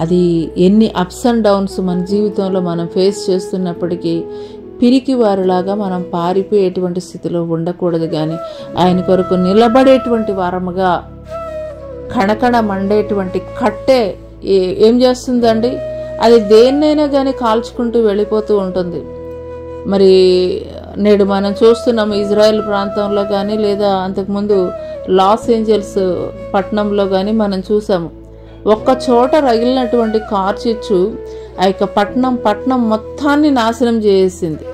అది ఎన్ని అప్స్ అండ్ డౌన్స్ మన జీవితంలో మనం ఫేస్ చేస్తున్నప్పటికీ పిరికి వారిలాగా మనం పారిపోయేటువంటి స్థితిలో ఉండకూడదు, కానీ ఆయన కొరకు నిలబడేటువంటి వారముగా కణకణ మండేటువంటి కట్టే ఏం చేస్తుందండి? అది దేన్నైనా కానీ కాల్చుకుంటూ వెళ్ళిపోతూ ఉంటుంది. మరి నేడు మనం చూస్తున్నాము ఇజ్రాయెల్ ప్రాంతంలో కానీ లేదా అంతకుముందు లాస్ ఏంజల్స్ పట్టణంలో కానీ మనం చూసాము. ఒక్క చోట రగిలినటువంటి కార్చిచ్చు ఆ యొక్క పట్టణం మొత్తాన్ని నాశనం చేసింది.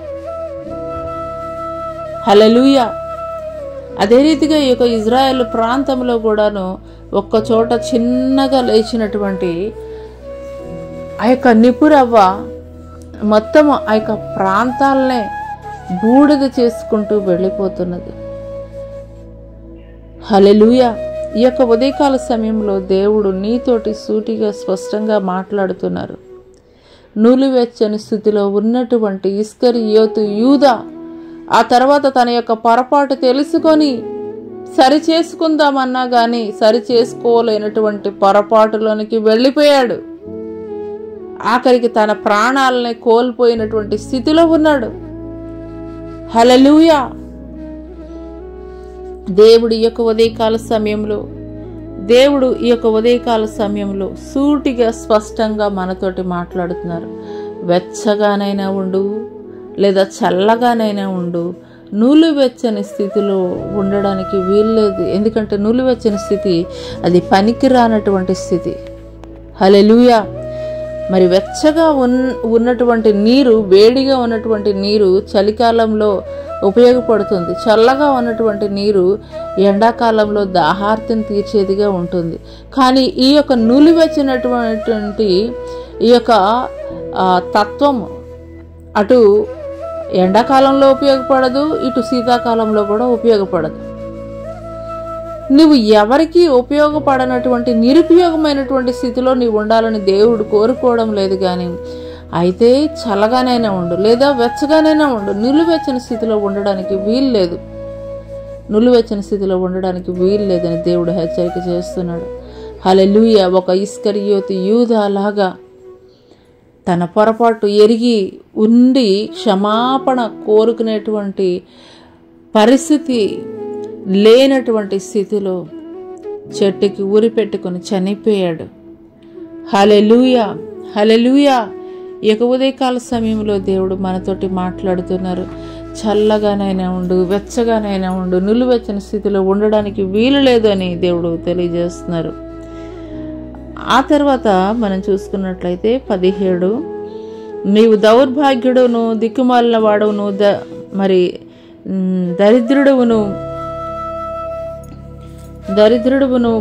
హల్లెలూయా. అదే రీతిగా ఈ యొక్క ఇజ్రాయెల్ ప్రాంతంలో కూడాను ఒక్క చోట చిన్నగా లేచినటువంటి ఆ యొక్క నిపురవ్వ మొత్తం ఆ యొక్క ప్రాంతాలనే బూడిద చేసుకుంటూ వెళ్ళిపోతున్నది. హల్లెలూయా. ఈ యొక్క ఉదయకాల సమయంలో దేవుడు నీతోటి సూటిగా స్పష్టంగా మాట్లాడుతున్నారు. నులివెచ్చని స్థితిలో ఉన్నటువంటి ఇస్కరియోతు యూదా ఆ తర్వాత తన యొక్క పొరపాటు తెలుసుకొని సరి చేసుకుందామన్నా కానీ సరి చేసుకోలేనటువంటి పొరపాటులోనికి వెళ్ళిపోయాడు. ఆఖరికి తన ప్రాణాలని కోల్పోయినటువంటి స్థితిలో ఉన్నాడు. హల్లెలూయా. దేవుడు ఈ యొక్క ఉదయకాల సమయంలో సూటిగా స్పష్టంగా మనతోటి మాట్లాడుతున్నారు. వెచ్చగానైనా ఉండు లేదా చల్లగానైనా ఉండు, నులివెచ్చని స్థితిలో ఉండడానికి వీల్లేదు. ఎందుకంటే నులివెచ్చని స్థితి అది పనికిరానటువంటి స్థితి. హల్లెలూయా. మరి వెచ్చగా ఉన్నటువంటి నీరు, వేడిగా ఉన్నటువంటి నీరు చలికాలంలో ఉపయోగపడుతుంది. చల్లగా ఉన్నటువంటి నీరు ఎండాకాలంలో దాహార్తిని తీర్చేదిగా ఉంటుంది. కానీ ఈ యొక్క నులివెచ్చినటువంటి ఈ యొక్క తత్వము అటు ఎండాకాలంలో ఉపయోగపడదు, ఇటు శీతాకాలంలో కూడా ఉపయోగపడదు. నువ్వు ఎవరికి ఉపయోగపడనటువంటి నిరుపయోగమైనటువంటి స్థితిలో నీవు ఉండాలని దేవుడు కోరుకోవడం లేదు. కానీ అయితే చల్లగానైనా ఉండు లేదా వెచ్చగానైనా ఉండు, నిలువెచ్చని స్థితిలో ఉండడానికి వీల్లేదు. నిలువెచ్చని స్థితిలో ఉండడానికి వీల్లేదని దేవుడు హెచ్చరిక చేస్తున్నాడు. హల్లెలూయా. ఒక ఇస్కరియోతు యూదాలాగా తన పొరపాటు ఎరిగి ఉండి క్షమాపణ కోరుకునేటువంటి పరిస్థితి లేనటువంటి స్థితిలో చెట్టుకి ఉరి పెట్టుకుని చనిపోయాడు. హల్లెలూయా, హల్లెలూయా. ఇక ఉదయకాల సమయంలో దేవుడు మనతోటి మాట్లాడుతున్నారు. చల్లగానైనా ఉండు, వెచ్చగానైనా ఉండు, నిలువెచ్చని స్థితిలో ఉండడానికి వీలు లేదు అని దేవుడు తెలియజేస్తున్నారు. ఆ తర్వాత మనం చూసుకున్నట్లయితే 17, నీవు దౌర్భాగ్యుడును, దిక్కుమాలిన వాడును, మరి దరిద్రుడును,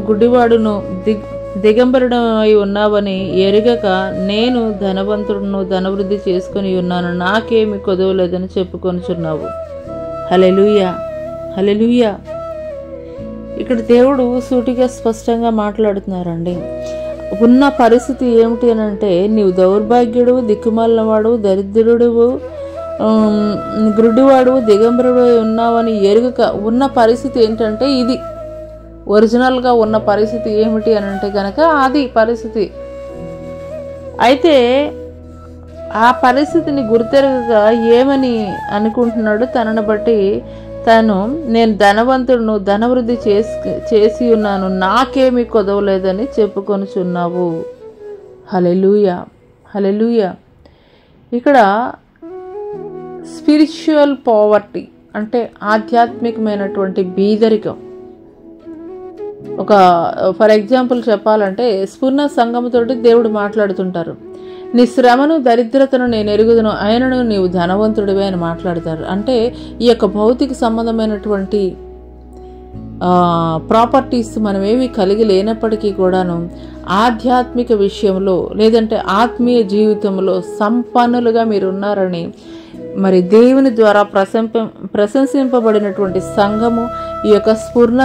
గుడ్డివాడును, దిగంబరుడై ఉన్నావని ఎరుగక నేను ధనవంతుడును, ధనవృద్ధి చేసుకుని ఉన్నాను, నాకేమి కొదవలేదని చెప్పుకొనుచున్నావు. హల్లెలూయా, హల్లెలూయా. ఇక్కడ దేవుడు సూటిగా స్పష్టంగా మాట్లాడుతున్నారండి. ఉన్న పరిస్థితి ఏమిటి అని అంటే, నీవు దౌర్భాగ్యుడు, దిక్కుమాలినవాడు, దరిద్రుడు, గుడ్డివాడు, దిగంబరుడు ఉన్నావని ఎరుగక ఉన్న పరిస్థితి ఏంటంటే ఇది. ఒరిజినల్గా ఉన్న పరిస్థితి ఏమిటి అని అంటే కనుక అది పరిస్థితి. అయితే ఆ పరిస్థితిని గుర్తెరగక ఏమని అనుకుంటున్నాడు, తనను బట్టి తను నేను ధనవంతుడును, ధనవృద్ధి చేసి ఉన్నాను, నాకేమీ కొదవలేదని చెప్పుకొనుచున్నావు. హల్లెలూయా, హల్లెలూయా. ఇక్కడ స్పిరిచువల్ పావర్టీ అంటే ఆధ్యాత్మికమైనటువంటి బీదరికం. ఒక ఫర్ ఎగ్జాంపుల్ చెప్పాలంటే స్ఫూర్ణ సంఘముతోటి దేవుడు మాట్లాడుతుంటారు. నీ శ్రమను దరిద్రతను నేను ఎరుగుదును, ఆయనను నీవు ధనవంతుడివే అని మాట్లాడతారు. అంటే ఈ యొక్క భౌతిక సంబంధమైనటువంటి ప్రాపర్టీస్ మనమేమి కలిగి లేనప్పటికీ కూడాను ఆధ్యాత్మిక విషయంలో లేదంటే ఆత్మీయ జీవితంలో సంపన్నులుగా మీరు ఉన్నారని మరి దేవుని ద్వారా ప్రశంసింపబడినటువంటి సంఘము ఈ యొక్క స్ఫూర్ణ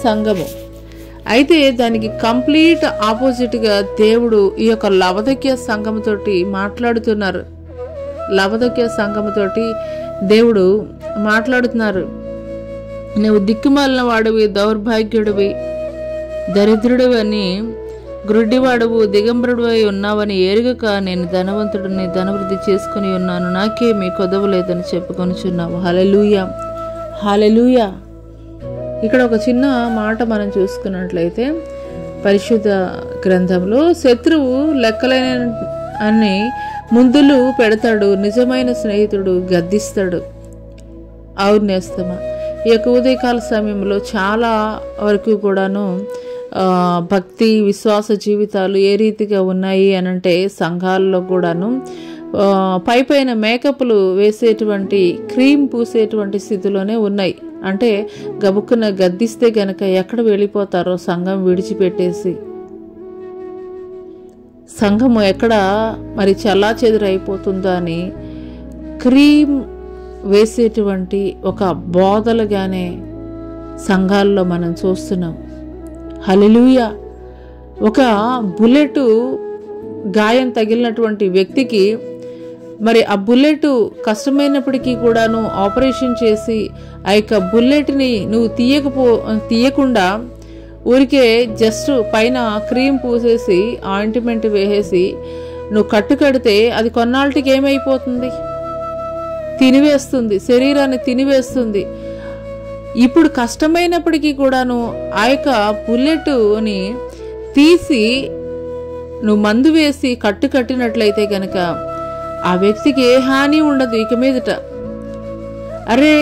సంఘము. అయితే దానికి కంప్లీట్ ఆపోజిట్గా దేవుడు ఈ యొక్క లవదక్య సంఘముతోటి మాట్లాడుతున్నారు. లవదక్య సంఘముతోటి దేవుడు మాట్లాడుతున్నారు. నువ్వు దిక్కుమాలిన వాడివి, దౌర్భాగ్యుడివి, దరిద్రుడివి అని, గ్రుడ్డివాడువు, దిగంబరుడు అయి ఉన్నావని ఎరుగక నేను ధనవంతుడిని, ధనవృద్ధి చేసుకుని ఉన్నాను, నాకేమీ కొదవలేదని చెప్పుకొనుచున్నావు. హల్లెలూయా, హల్లెలూయా. ఇక్కడ ఒక చిన్న మాట మనం చూసుకున్నట్లయితే పరిశుద్ధ గ్రంథంలో శత్రువు లెక్కలేని అన్ని ముందులు పెడతాడు, నిజమైన స్నేహితుడు గద్దిస్తాడు. అవును నేస్తమా. ఈ యొక్క ఉదయకాల సమయంలో చాలా వరకు కూడాను భక్తి విశ్వాస జీవితాలు ఏ రీతిగా ఉన్నాయి అనంటే సంఘాల్లో కూడాను పైపైన మేకప్లు వేసేటువంటి క్రీమ్ పూసేటువంటి స్థితిలోనే ఉన్నాయి. అంటే గబుక్కున గద్దిస్తే గనక ఎక్కడ వెళ్ళిపోతారో సంఘం విడిచిపెట్టేసి, సంఘము ఎక్కడ మరి చల్లా చెదురైపోతుందో అని క్రీమ్ వేసేటువంటి ఒక బోధలుగానే సంఘాల్లో మనం చూస్తున్నాం. హల్లెలూయా. ఒక బుల్లెట్ గాయం తగిలినటువంటి వ్యక్తికి మరి ఆ బుల్లెట్ కష్టమైనప్పటికీ కూడాను ఆపరేషన్ చేసి ఆ యొక్క బుల్లెట్ని నువ్వు తీయకుండా ఊరికే జస్ట్ పైన క్రీమ్ పూసేసి ఆయింట్మెంట్ వేసేసి నువ్వు కట్టుకడితే అది కొన్నాళ్ళకి ఏమైపోతుంది? తినివేస్తుంది, శరీరాన్ని తినివేస్తుంది. ఇప్పుడు కష్టమైనప్పటికీ కూడాను ఆ యొక్క బుల్లెట్ని తీసి నువ్వు మందు వేసి కట్టినట్లయితే కనుక ఆ వ్యక్తికి ఏ హాని ఉండదు ఇక మీదట. అరే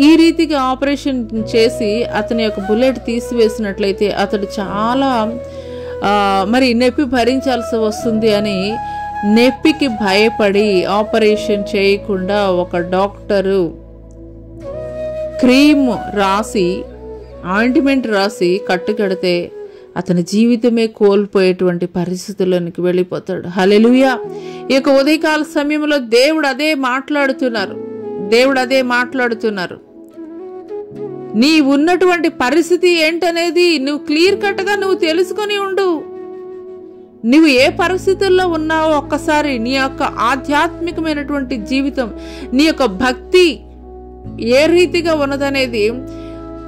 ఈ రీతిగా ఆపరేషన్ చేసి అతని యొక్క బుల్లెట్ తీసివేసినట్లయితే అతడు చాలా మరి నొప్పి భరించాల్సి వస్తుంది అని నొప్పికి భయపడి ఆపరేషన్ చేయకుండా ఒక డాక్టరు క్రీమ్ రాసి ఆయింట్మెంట్ రాసి కట్టుకడితే అతని జీవితమే కోల్పోయేటువంటి పరిస్థితుల్లోనికి వెళ్ళిపోతాడు. హల్లెలూయా. ఈ యొక్క ఉదయకాల సమయంలో దేవుడు అదే మాట్లాడుతున్నారు. నీ ఉన్నటువంటి పరిస్థితి ఏంటనేది నువ్వు క్లియర్ కట్గా నువ్వు తెలుసుకొని ఉండు. నువ్వు ఏ పరిస్థితుల్లో ఉన్నావో ఒక్కసారి నీ యొక్క ఆధ్యాత్మికమైనటువంటి జీవితం, నీ యొక్క భక్తి ఏ రీతిగా ఉన్నదనేది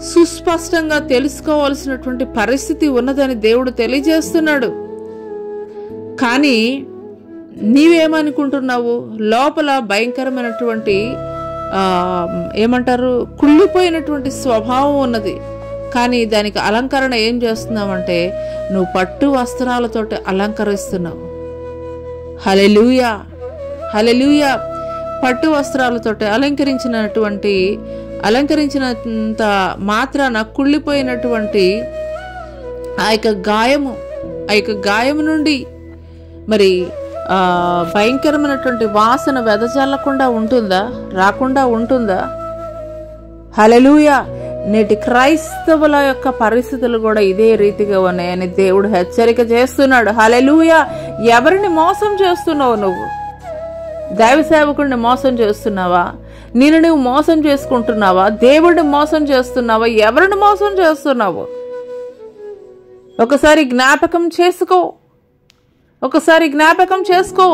సుస్పష్టంగా తెలుసుకోవాల్సినటువంటి పరిస్థితి ఉన్నదని దేవుడు తెలియజేస్తున్నాడు. కానీ నీవేమనుకుంటున్నావు? లోపల భయంకరమైనటువంటి కుళ్ళిపోయినటువంటి స్వభావం ఉన్నది. కానీ దానికి అలంకరణ ఏం చేస్తున్నావంటే నువ్వు పట్టు వస్త్రాలతోటి అలంకరిస్తున్నావు. హల్లెలూయా, హల్లెలూయా. పట్టు వస్త్రాలతోటి అలంకరించినంత మాత్రాన కుళ్ళిపోయినటువంటి ఆ యొక్క గాయము నుండి మరి భయంకరమైనటువంటి వాసన వెదజల్లకుండా ఉంటుందా? రాకుండా ఉంటుందా? హల్లెలూయా. నేటి క్రైస్తవుల యొక్క పరిస్థితులు కూడా ఇదే రీతిగా ఉన్నాయని దేవుడు హెచ్చరిక చేస్తున్నాడు. హల్లెలూయా. ఎవరిని మోసం చేస్తున్నావు? నువ్వు దైవ సేవకుడిని మోసం చేస్తున్నావా? నువ్వు మోసం చేసుకుంటున్నావా? దేవుడిని మోసం చేస్తున్నావా? ఎవరిని మోసం చేస్తున్నావు? ఒకసారి జ్ఞాపకం చేసుకో.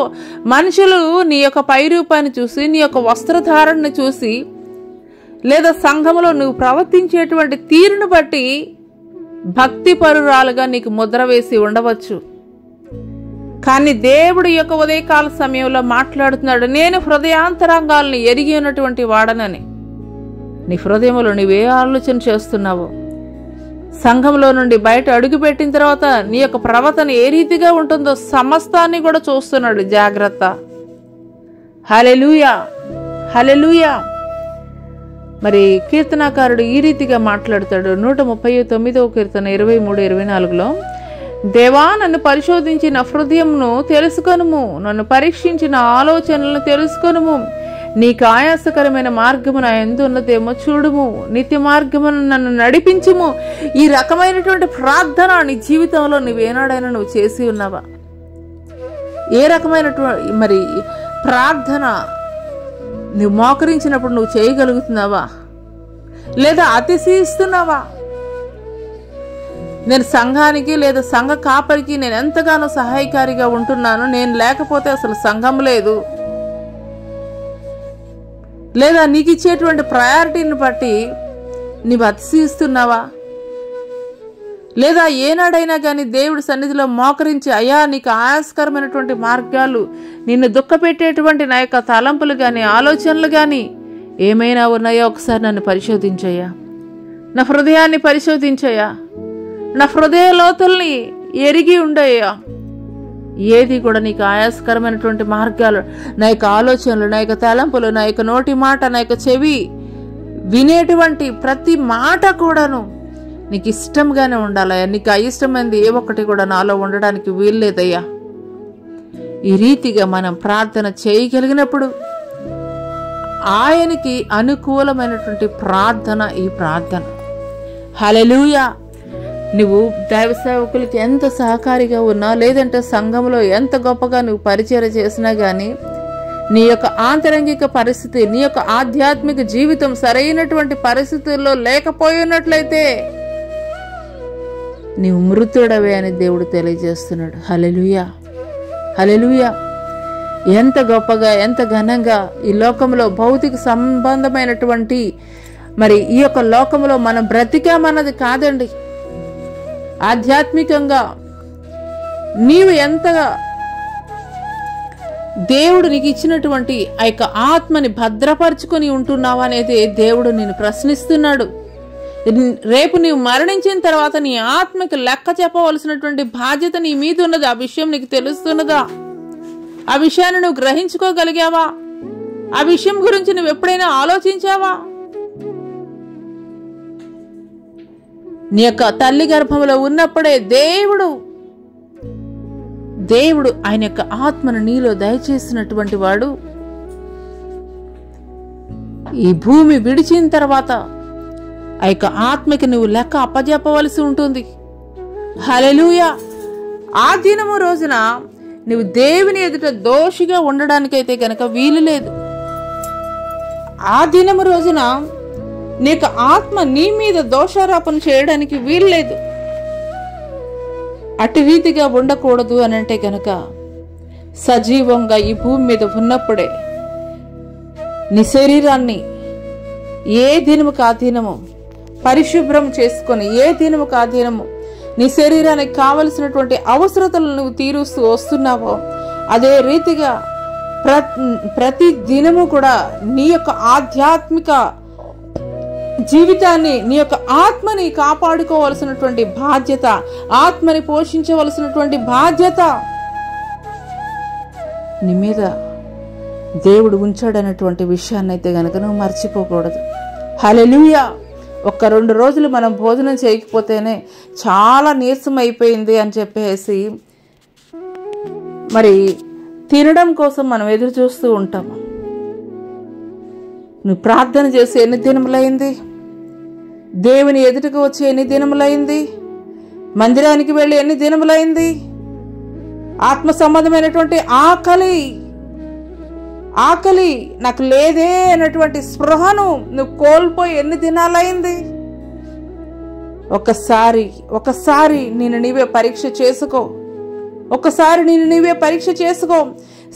మనుషులు నీ యొక్క పై రూపాన్ని చూసి, నీ యొక్క వస్త్రధారణను చూసి, లేదా సంఘములో నువ్వు ప్రవర్తించేటువంటి తీరును బట్టి భక్తి పరురాలుగా నీకు ముద్ర వేసి ఉండవచ్చు. కానీ దేవుడు యొక్క ఉదయకాల సమయంలో మాట్లాడుతున్నాడు, నేను హృదయాంతరంగాల్ని ఎరిగి ఉన్నటువంటి వాడనని. నీ హృదయంలో నువ్వే ఆలోచన చేస్తున్నావో, సంఘంలో నుండి బయట అడుగుపెట్టిన తర్వాత నీ యొక్క ప్రవర్తన ఏ రీతిగా ఉంటుందో సమస్తాన్ని కూడా చూస్తున్నాడు. జాగ్రత్త. హల్లెలూయా, హల్లెలూయా. మరి కీర్తనాకారుడు ఈ రీతిగా మాట్లాడతాడు. 139వ కీర్తన 23-24లో, దేవా, నన్ను పరిశోధించి నా హృదయమును తెలుసుకొనుము, నన్ను పరీక్షించి నా ఆలోచనలను తెలుసుకొనుము. నీకు ఆయాసకరమైన మార్గము నా యందు ఉన్నదేమో చూడుము, నిత్య మార్గమును నన్ను నడిపించుము. ఈ రకమైనటువంటి ప్రార్థన నీ జీవితంలో నువ్వేనాడైనా నువ్వు చేసి ఉన్నావా? ఏ రకమైనటువంటి మరి ప్రార్థన నువ్వు మోకరించినప్పుడు నువ్వు చేయగలుగుతున్నావా? లేదా అతిశయిస్తున్నావా? నేను సంఘానికి లేదా సంఘ కాపరికి నేను ఎంతగానో సహాయకారిగా ఉంటున్నాను, నేను లేకపోతే అసలు సంఘం లేదు. లేదా నీకు ఇచ్చేటువంటి ప్రయారిటీని బట్టి నీవు అతిశయిస్తున్నావా? లేదా ఏనాడైనా కానీ దేవుడి సన్నిధిలో మోకరించి, అయ్యా, నీకు ఆయాస్కరమైనటువంటి మార్గాలు, నిన్ను దుఃఖపెట్టేటువంటి నా యొక్క తలంపులు కానీ ఆలోచనలు కానీ ఏమైనా ఉన్నాయో ఒకసారి నన్ను పరిశోధించయ్యా, నా హృదయాన్ని పరిశోధించయ్యా, నా హృదయ లోతుల్ని ఎరిగి ఉండయ్యా. ఏది కూడా నీకు ఆయాస్కరమైనటువంటి మార్గాలు, నా యొక్క ఆలోచనలు, నా యొక్క తలంపులు, నా యొక్క నోటి మాట, నా యొక్క చెవి వినేటువంటి ప్రతి మాట కూడాను నీకు ఇష్టంగానే ఉండాలయ్యా. నీకు అయిష్టమైనది ఏ ఒక్కటి కూడా నాలో ఉండడానికి వీల్లేదయ్యా. ఈ రీతిగా మనం ప్రార్థన చేయగలిగినప్పుడు ఆయనకి అనుకూలమైనటువంటి ప్రార్థన ఈ ప్రార్థన. హల్లెలూయా. నువ్వు దైవ సేవకులకి ఎంత సహకారిగా ఉన్నా, లేదంటే సంఘంలో ఎంత గొప్పగా నువ్వు పరిచయం చేసినా కానీ నీ యొక్క ఆంతరంగిక పరిస్థితి, నీ యొక్క ఆధ్యాత్మిక జీవితం సరైనటువంటి పరిస్థితుల్లో లేకపోయినట్లయితే నీవు మృతుడవే అని దేవుడు తెలియజేస్తున్నాడు. హల్లెలూయా, హల్లెలూయా. ఎంత గొప్పగా, ఎంత ఘనంగా ఈ లోకంలో భౌతిక సంబంధమైనటువంటి మరి ఈ యొక్క లోకంలో మనం బ్రతికామన్నది కాదండి. ఆధ్యాత్మికంగా నీవు ఎంతగా దేవుడు నీకు ఇచ్చినటువంటి ఆ యొక్క ఆత్మని భద్రపరుచుకొని ఉంటున్నావు అనేది దేవుడు నిన్ను ప్రశ్నిస్తున్నాడు. రేపు నీవు మరణించిన తర్వాత నీ ఆత్మకి లెక్క చెప్పవలసినటువంటి బాధ్యత నీ మీద ఉన్నది. ఆ విషయం నీకు తెలుస్తున్నదా? ఆ విషయాన్ని నువ్వు గ్రహించుకోగలిగావా? ఆ విషయం గురించి నువ్వు ఎప్పుడైనా ఆలోచించావా? నీ యొక్క తల్లి గర్భంలో ఉన్నప్పుడే దేవుడు ఆయన యొక్క ఆత్మను నీలో దయచేసినటువంటి వాడు. ఈ భూమి విడిచిన తర్వాత ఆ యొక్క ఆత్మకి నువ్వు లెక్క అప్పజెప్పవలసి ఉంటుంది. హల్లెలూయా. ఆ దినము రోజున నువ్వు దేవుని ఎదుట దోషిగా ఉండడానికైతే గనక వీలు లేదు. ఆ దినము రోజున నీకు ఆత్మ నీ మీద దోషారోపణ చేయడానికి వీలు లేదు. అటు రీతిగా ఉండకూడదు అని అంటే గనక సజీవంగా ఈ భూమి మీద ఉన్నప్పుడే నీ శరీరాన్ని ఏ దినముకు ఆ దినము పరిశుభ్రం చేసుకొని ఏ దినముకు ఆ దినము నీ శరీరానికి కావలసినటువంటి అవసరతలను నువ్వు తీరుస్తూ వస్తున్నావో అదే రీతిగా ప్రతి దినము కూడా నీ యొక్క ఆధ్యాత్మిక జీవితాన్ని, నీ యొక్క ఆత్మని కాపాడుకోవలసినటువంటి బాధ్యత, ఆత్మని పోషించవలసినటువంటి బాధ్యత నీ మీద దేవుడు ఉంచాడనేటువంటి విషయాన్ని అయితే గనక నువ్వు మర్చిపోకూడదు. హల్లెలూయా. 1-2 రోజులు మనం భోజనం చేయకపోతేనే చాలా నీరసం అయిపోయింది అని చెప్పేసి మరి తినడం కోసం మనం ఎదురు చూస్తూ ఉంటాము. నువ్వు ప్రార్థన చేసి ఎన్ని దినములైంది? దేవుని ఎదుటకు వచ్చి ఎన్ని దినములైంది? మందిరానికి వెళ్ళి ఎన్ని దినములైంది? ఆత్మ సంబంధమైనటువంటి ఆకలి నాకు లేదే అన్నటువంటి స్పృహను నువ్వు కోల్పోయి ఎన్ని దినాలైంది? ఒకసారి నేను నీవే పరీక్ష చేసుకో.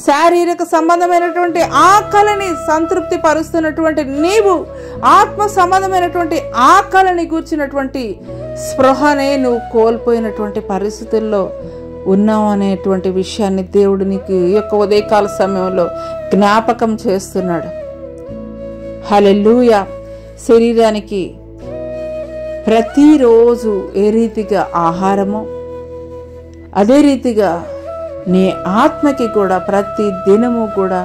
శారీరక సంబంధమైనటువంటి ఆకలిని సంతృప్తి పరుస్తున్నటువంటి నీవు ఆత్మ సంబంధమైనటువంటి ఆకలిని గూర్చినటువంటి స్పృహనే నువ్వు కోల్పోయినటువంటి పరిస్థితుల్లో ఉన్నావు అనేటువంటి విషయాన్ని దేవుడు నీకు ఈ యొక్క ఉదయకాల సమయంలో జ్ఞాపకం చేస్తున్నాడు. హల్లెలూయా. శరీరానికి ప్రతిరోజు ఏ రీతిగా ఆహారమో అదే రీతిగా నీ ఆత్మకి కూడా ప్రతి దినము కూడా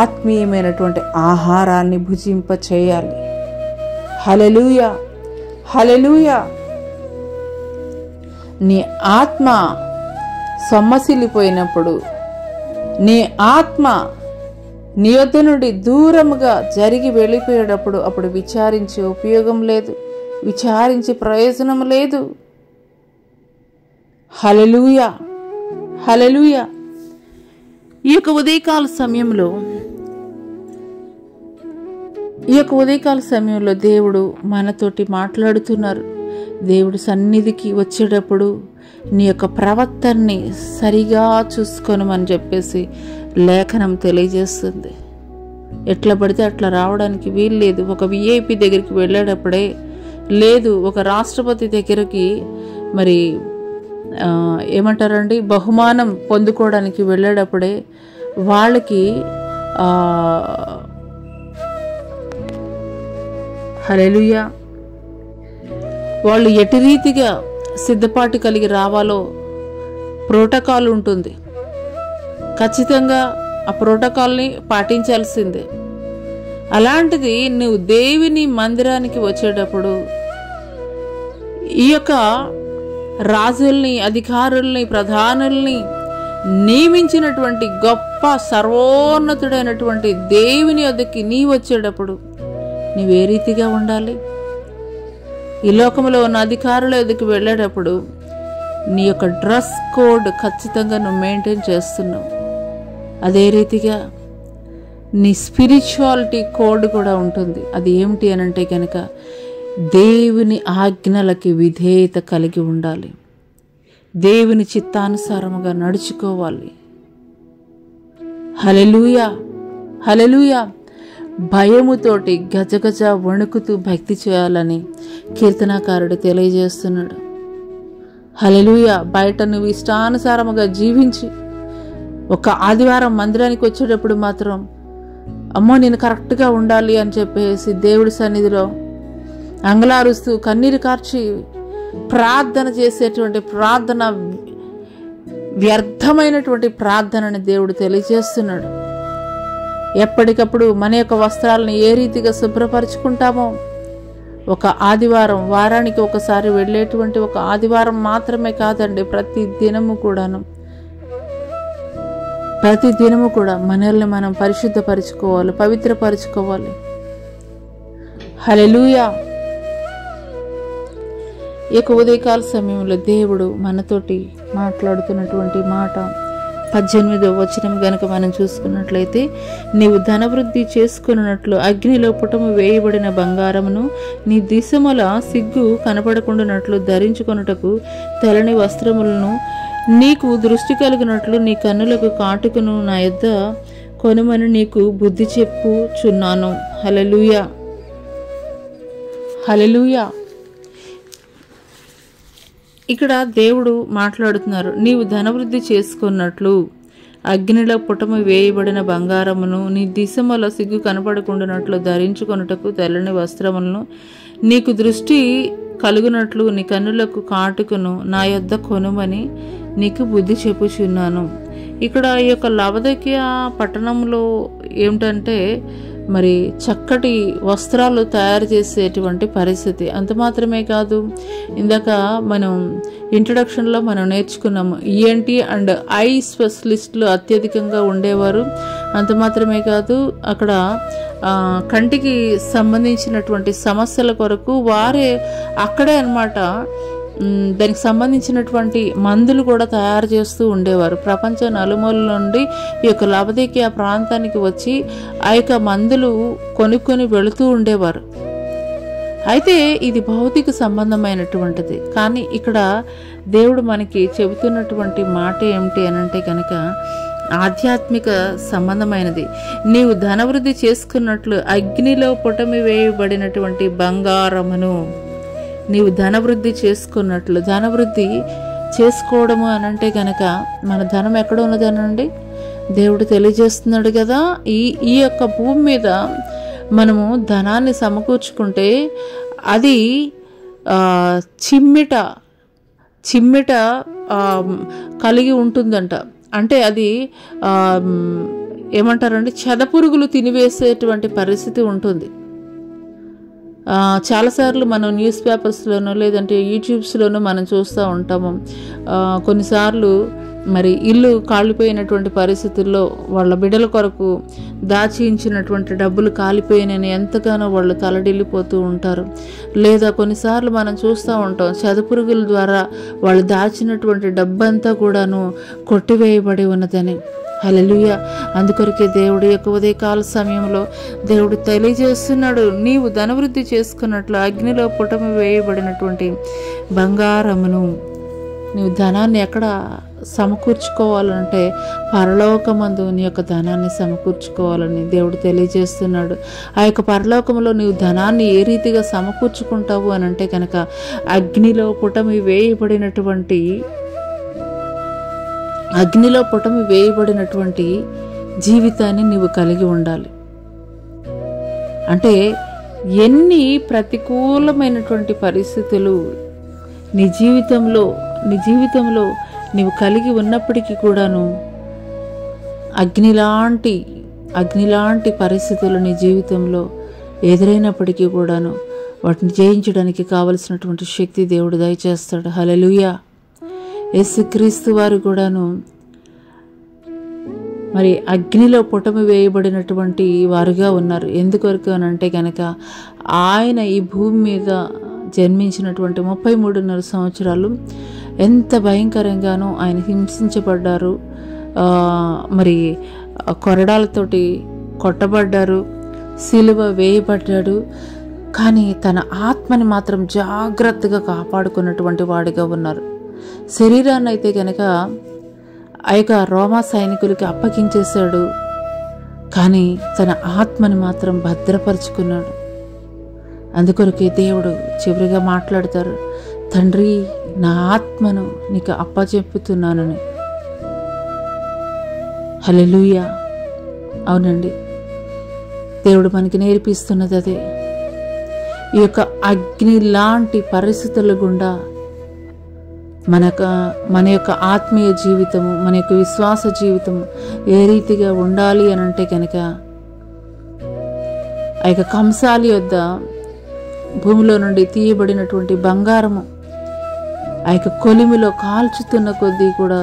ఆత్మీయమైనటువంటి ఆహారాన్ని భుజింప చేయాలి. హల్లెలూయా. హల్లెలూయా. నీ ఆత్మ సొమ్మసిల్లిపోయినప్పుడు, నీ ఆత్మ నీ యొద్ద నుండి దూరముగా జరిగి వెళ్ళిపోయేటప్పుడు అప్పుడు విచారించే ఉపయోగం లేదు, విచారించి ప్రయోజనం లేదు. హల్లెలూయా. హల్లెలూయా. ఈ యొక్క ఉదయకాల సమయంలో దేవుడు మనతోటి మాట్లాడుతున్నారు. దేవుడు సన్నిధికి వచ్చేటప్పుడు నీ యొక్క ప్రవర్తనని సరిగా చూసుకోనమని చెప్పేసి లేఖనం తెలియజేస్తుంది. ఎట్లా పడితే అట్లా రావడానికి వీలు లేదు. ఒక విఐపి దగ్గరికి వెళ్ళేటప్పుడే లేదు, ఒక రాష్ట్రపతి దగ్గరికి మరి ఏమంటారండి బహుమానం పొందుకోవడానికి వెళ్ళేటప్పుడే వాళ్ళకి హల్లెలూయా వాళ్ళు ఎటు రీతిగా సిద్ధపాటు కలిగి రావాలో ప్రోటోకాల్ ఉంటుంది. ఖచ్చితంగా ఆ ప్రోటోకాల్ని పాటించాల్సిందే. అలాంటిది నువ్వు దేవుని మందిరానికి వచ్చేటప్పుడు ఈ యొక్క రాజుల్ని, అధికారుల్ని, ప్రధానుల్ని నియమించినటువంటి గొప్ప సర్వోన్నతుడైనటువంటి దేవుని వద్దకి నీ వచ్చేటప్పుడు నీవే రీతిగా ఉండాలి? ఈ లోకంలో ఉన్న అధికారుల వద్దకు వెళ్ళేటప్పుడు నీ యొక్క డ్రెస్ కోడ్ ఖచ్చితంగా నువ్వు మెయింటైన్ చేస్తున్నావు. అదే రీతిగా నీ స్పిరిచువాలిటీ కోడ్ కూడా ఉంటుంది. అది ఏమిటి అని అంటే కనుక దేవుని ఆజ్ఞలకి విధేయత కలిగి ఉండాలి, దేవుని చిత్తానుసారముగా నడుచుకోవాలి. హల్లెలూయా. హల్లెలూయా. భయముతోటి గజగజ వణుకుతూ భక్తి చేయాలని కీర్తనాకారుడు తెలియజేస్తున్నాడు. హల్లెలూయా. బయట నువ్వు ఇష్టానుసారముగా జీవించి ఒక ఆదివారం మందిరానికి వచ్చేటప్పుడు మాత్రం అమ్మో నేను కరెక్ట్గా ఉండాలి అని చెప్పేసి దేవుడి సన్నిధిలో అంగలారుస్తూ కన్నీరు కార్చి ప్రార్థన చేసేటువంటి ప్రార్థన వ్యర్థమైనటువంటి ప్రార్థనని దేవుడు తెలియజేస్తున్నాడు. ఎప్పటికప్పుడు మన యొక్క వస్త్రాలను ఏ రీతిగా శుభ్రపరుచుకుంటామో, ఒక ఆదివారం వారానికి ఒకసారి వెళ్ళేటువంటి ఒక ఆదివారం మాత్రమే కాదండి, ప్రతి దినము కూడా మనల్ని మనం పరిశుద్ధపరచుకోవాలి, పవిత్రపరచుకోవాలి. హల్లెలూయా. ఈ యొక్క ఉదయకాల సమయంలో దేవుడు మనతోటి మాట్లాడుతున్నటువంటి మాట 18వ వచనం గనుక మనం చూసుకున్నట్లయితే, నీవు ధనవృద్ధి చేసుకున్నట్లు అగ్నిలో పుటము వేయబడిన బంగారమును నీ దిశముల సిగ్గు కనపడకుండానట్లు ధరించుకొనుటకు తెల్లని వస్త్రములను నీకు దృష్టి కలిగినట్లు నీ కన్నులకు కాటుకును నా యొద్ద కొనుమని నీకు బుద్ధి చెప్పుచున్నాను. హల్లెలూయా. హల్లెలూయా. ఇక్కడ దేవుడు మాట్లాడుతున్నారు, నీవు ధనవృద్ధి చేసుకున్నట్లు అగ్నిలో పుటము వేయబడిన బంగారమును నీ దిశమల సిగ్గు కనపడకుండానట్లు ధరించుకొనుటకు తెల్లని వస్త్రములను నీకు దృష్టి కలుగునట్లు నీ కన్నులకు కాటుకును నా యొద్ద కొనుమని నీకు బుద్ధి చెప్పుచున్నాను. ఇక్కడ ఈ యొక్క లవదకియ పట్టణంలో ఏమిటంటే మరి చక్కటి వస్త్రాలు తయారు చేసేటువంటి పరిస్థితి. అంత మాత్రమే కాదు, ఇందాక మనం ఇంట్రడక్షన్లో మనం నేర్చుకున్నాము, ఈఎన్టీ అండ్ ఐ స్పెషలిస్టులు అత్యధికంగా ఉండేవారు. అంత మాత్రమే కాదు, అక్కడ కంటికి సంబంధించినటువంటి సమస్యల కొరకు వారే అక్కడే అన్నమాట దానికి సంబంధించినటువంటి మందులు కూడా తయారు చేస్తూ ఉండేవారు. ప్రపంచ నలుమూలల నుండి ఈ యొక్క లవదకియ ప్రాంతానికి వచ్చి ఆ యొక్క మందులు కొనుక్కొని వెళుతూ ఉండేవారు. అయితే ఇది భౌతిక సంబంధమైనటువంటిది. కానీ ఇక్కడ దేవుడు మనకి చెబుతున్నటువంటి మాట ఏమిటి అనంటే కనుక ఆధ్యాత్మిక సంబంధమైనది. నీవు ధనవృద్ధి చేసుకున్నట్లు అగ్నిలో పుటమి వేయబడినటువంటి బంగారమును నీవు ధనవృద్ధి చేసుకున్నట్లు. ధనవృద్ధి చేసుకోవడము అనంటే కనుక మన ధనం ఎక్కడ ఉన్నదనండి దేవుడు తెలియజేస్తున్నాడు కదా. ఈ యొక్క భూమి మీద మనము ధనాన్ని సమకూర్చుకుంటే అది చిమ్మిట కలిగి ఉంటుందంట. అంటే అది ఏమంటారంటే చెదపురుగులు తినివేసేటువంటి పరిస్థితి ఉంటుంది. చాలాసార్లు మనం న్యూస్ పేపర్స్లోనూ లేదంటే యూట్యూబ్స్లోనూ మనం చూస్తూ ఉంటాము. కొన్నిసార్లు మరి ఇల్లు కాలిపోయినటువంటి పరిస్థితుల్లో వాళ్ళ బిడ్డల కొరకు దాచించినటువంటి డబ్బులు కాలిపోయినని ఎంతగానో వాళ్ళు తలడిల్లిపోతూ ఉంటారు. లేదా కొన్నిసార్లు మనం చూస్తూ ఉంటాం, చెదపురుగుల ద్వారా వాళ్ళు దాచినటువంటి డబ్బంతా కూడాను కొట్టివేయబడి ఉన్నదని. హల్లెలూయా. అందుకొరకే దేవుడి యొక్క ఉదయకాల సమయంలో దేవుడు తెలియజేస్తున్నాడు, నీవు ధనవృద్ధి చేసుకున్నట్లు అగ్నిలో పుటమి వేయబడినటువంటి బంగారమును. నీవు ధనాన్ని ఎక్కడ సమకూర్చుకోవాలంటే పరలోకమందు నీ యొక్క ధనాన్ని సమకూర్చుకోవాలని దేవుడు తెలియజేస్తున్నాడు. ఆ యొక్క పరలోకంలో నీవు ధనాన్ని ఏ రీతిగా సమకూర్చుకుంటావు అని అంటే కనుక అగ్నిలో పుటమి వేయబడినటువంటి జీవితాన్ని నీవు కలిగి ఉండాలి. అంటే ఎన్ని ప్రతికూలమైనటువంటి పరిస్థితులు నీ జీవితంలో నీవు కలిగి ఉన్నప్పటికీ కూడాను అగ్నిలాంటి పరిస్థితులు నీ జీవితంలో ఎదురైనప్పటికీ కూడాను వాటిని జయించడానికి కావలసినటువంటి శక్తి దేవుడు దయచేస్తాడు. హల్లెలూయా. యేసుక్రీస్తు వారు కూడాను మరి అగ్నిలో పుటమి వేయబడినటువంటి వారుగా ఉన్నారు. ఎందుకొరకు అని అంటే కనుక ఆయన ఈ భూమి మీద జన్మించినటువంటి 33.5 సంవత్సరాలు ఎంత భయంకరంగానూ ఆయన హింసించబడ్డారు. మరి కొరడాలతోటి కొట్టబడ్డారు, సిలువ వేయబడ్డాడు. కానీ తన ఆత్మని మాత్రం జాగ్రత్తగా కాపాడుకున్నటువంటి వాడిగా ఉన్నారు. శరీరాన్ని అయితే కనుక ఆ యొక్క రోమా సైనికులకి అప్పగించేశాడు, కానీ తన ఆత్మని మాత్రం భద్రపరుచుకున్నాడు. అందుకొరకే దేవుడు చివరిగా మాట్లాడతారు, తండ్రి నా ఆత్మను నీకు అప్పచెప్పుతున్నానని. హల్లెలూయా. అవునండి, దేవుడు మనకి నేర్పిస్తున్నది అదే. ఈ యొక్క అగ్ని లాంటి పరిస్థితుల గుండా మన యొక్క ఆత్మీయ జీవితము, మన యొక్క విశ్వాస జీవితము ఏ రీతిగా ఉండాలి అని అంటే కనుక ఆ యొక్క కంసాలి యొద్ద భూమిలో నుండి తీయబడినటువంటి బంగారము ఆ యొక్క కొలిమిలో కాల్చుతున్న కొద్దీ కూడా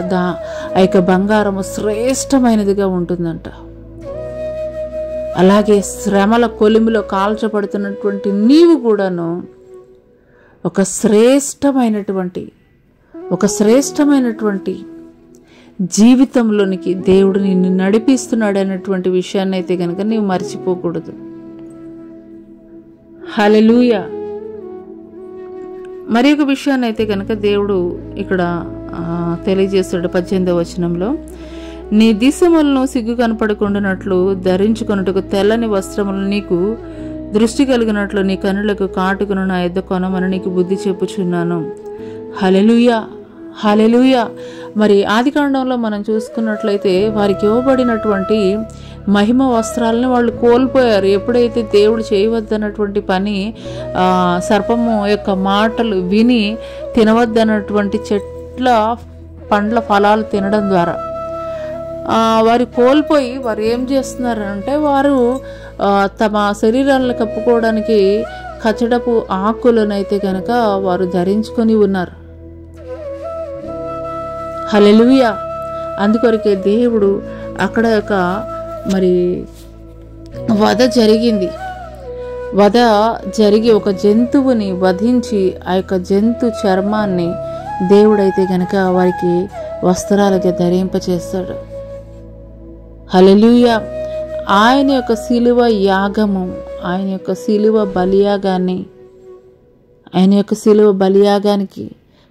ఆ యొక్క బంగారము శ్రేష్టమైనదిగా ఉంటుందంట. అలాగే శ్రమల కొలిమిలో కాల్చబడుతున్నటువంటి నీవు కూడాను ఒక శ్రేష్టమైనటువంటి జీవితంలోనికి దేవుడు నిన్ను నడిపిస్తున్నాడు అన్నటువంటి విషయాన్ని అయితే కనుక నీవు మర్చిపోకూడదు. హల్లెలూయా. మరి ఒక విషయాన్ని అయితే కనుక దేవుడు ఇక్కడ తెలియజేస్తాడు 18వ వచనంలో, నీ దిశములను సిగ్గు కనపడకుండానట్లు ధరించుకొనుటకు తెల్లని వస్త్రములు నీకు దృష్టి కలిగినట్లు నీ కనులకు కాటుకును నా యొద్ద కొనమని నీకు బుద్ధి చెప్పుచున్నాను. హల్లెలూయా, హల్లెలూయా. మరి ఆదికాండంలో మనం చూసుకున్నట్లయితే వారికి ఇవ్వబడినటువంటి మహిమ వస్త్రాలని వాళ్ళు కోల్పోయారు. ఎప్పుడైతే దేవుడు చేయవద్దన్నటువంటి పని, సర్పము యొక్క మాటలు విని తినవద్దన్నటువంటి చెట్ల పండ్ల ఫలాలు తినడం ద్వారా వారు కోల్పోయి వారు ఏం చేస్తున్నారంటే వారు తమ శరీరాలను కప్పుకోవడానికి కచడపు ఆకులనైతే కనుక వారు ధరించుకొని ఉన్నారు. హల్లెలూయా. అందుకొరకే దేవుడు అక్కడ ఒక మరి వధ జరిగింది. వధ జరిగి ఒక జంతువుని వధించి ఆ యొక్క జంతు చర్మాన్ని దేవుడైతే గనక వారికి వస్త్రాలుగా ధరింపచేస్తాడు. హల్లెలూయా. ఆయన యొక్క శిలువ యాగము, ఆయన యొక్క శిలువ బలియాగాన్ని, ఆయన యొక్క శిలువ బలియాగానికి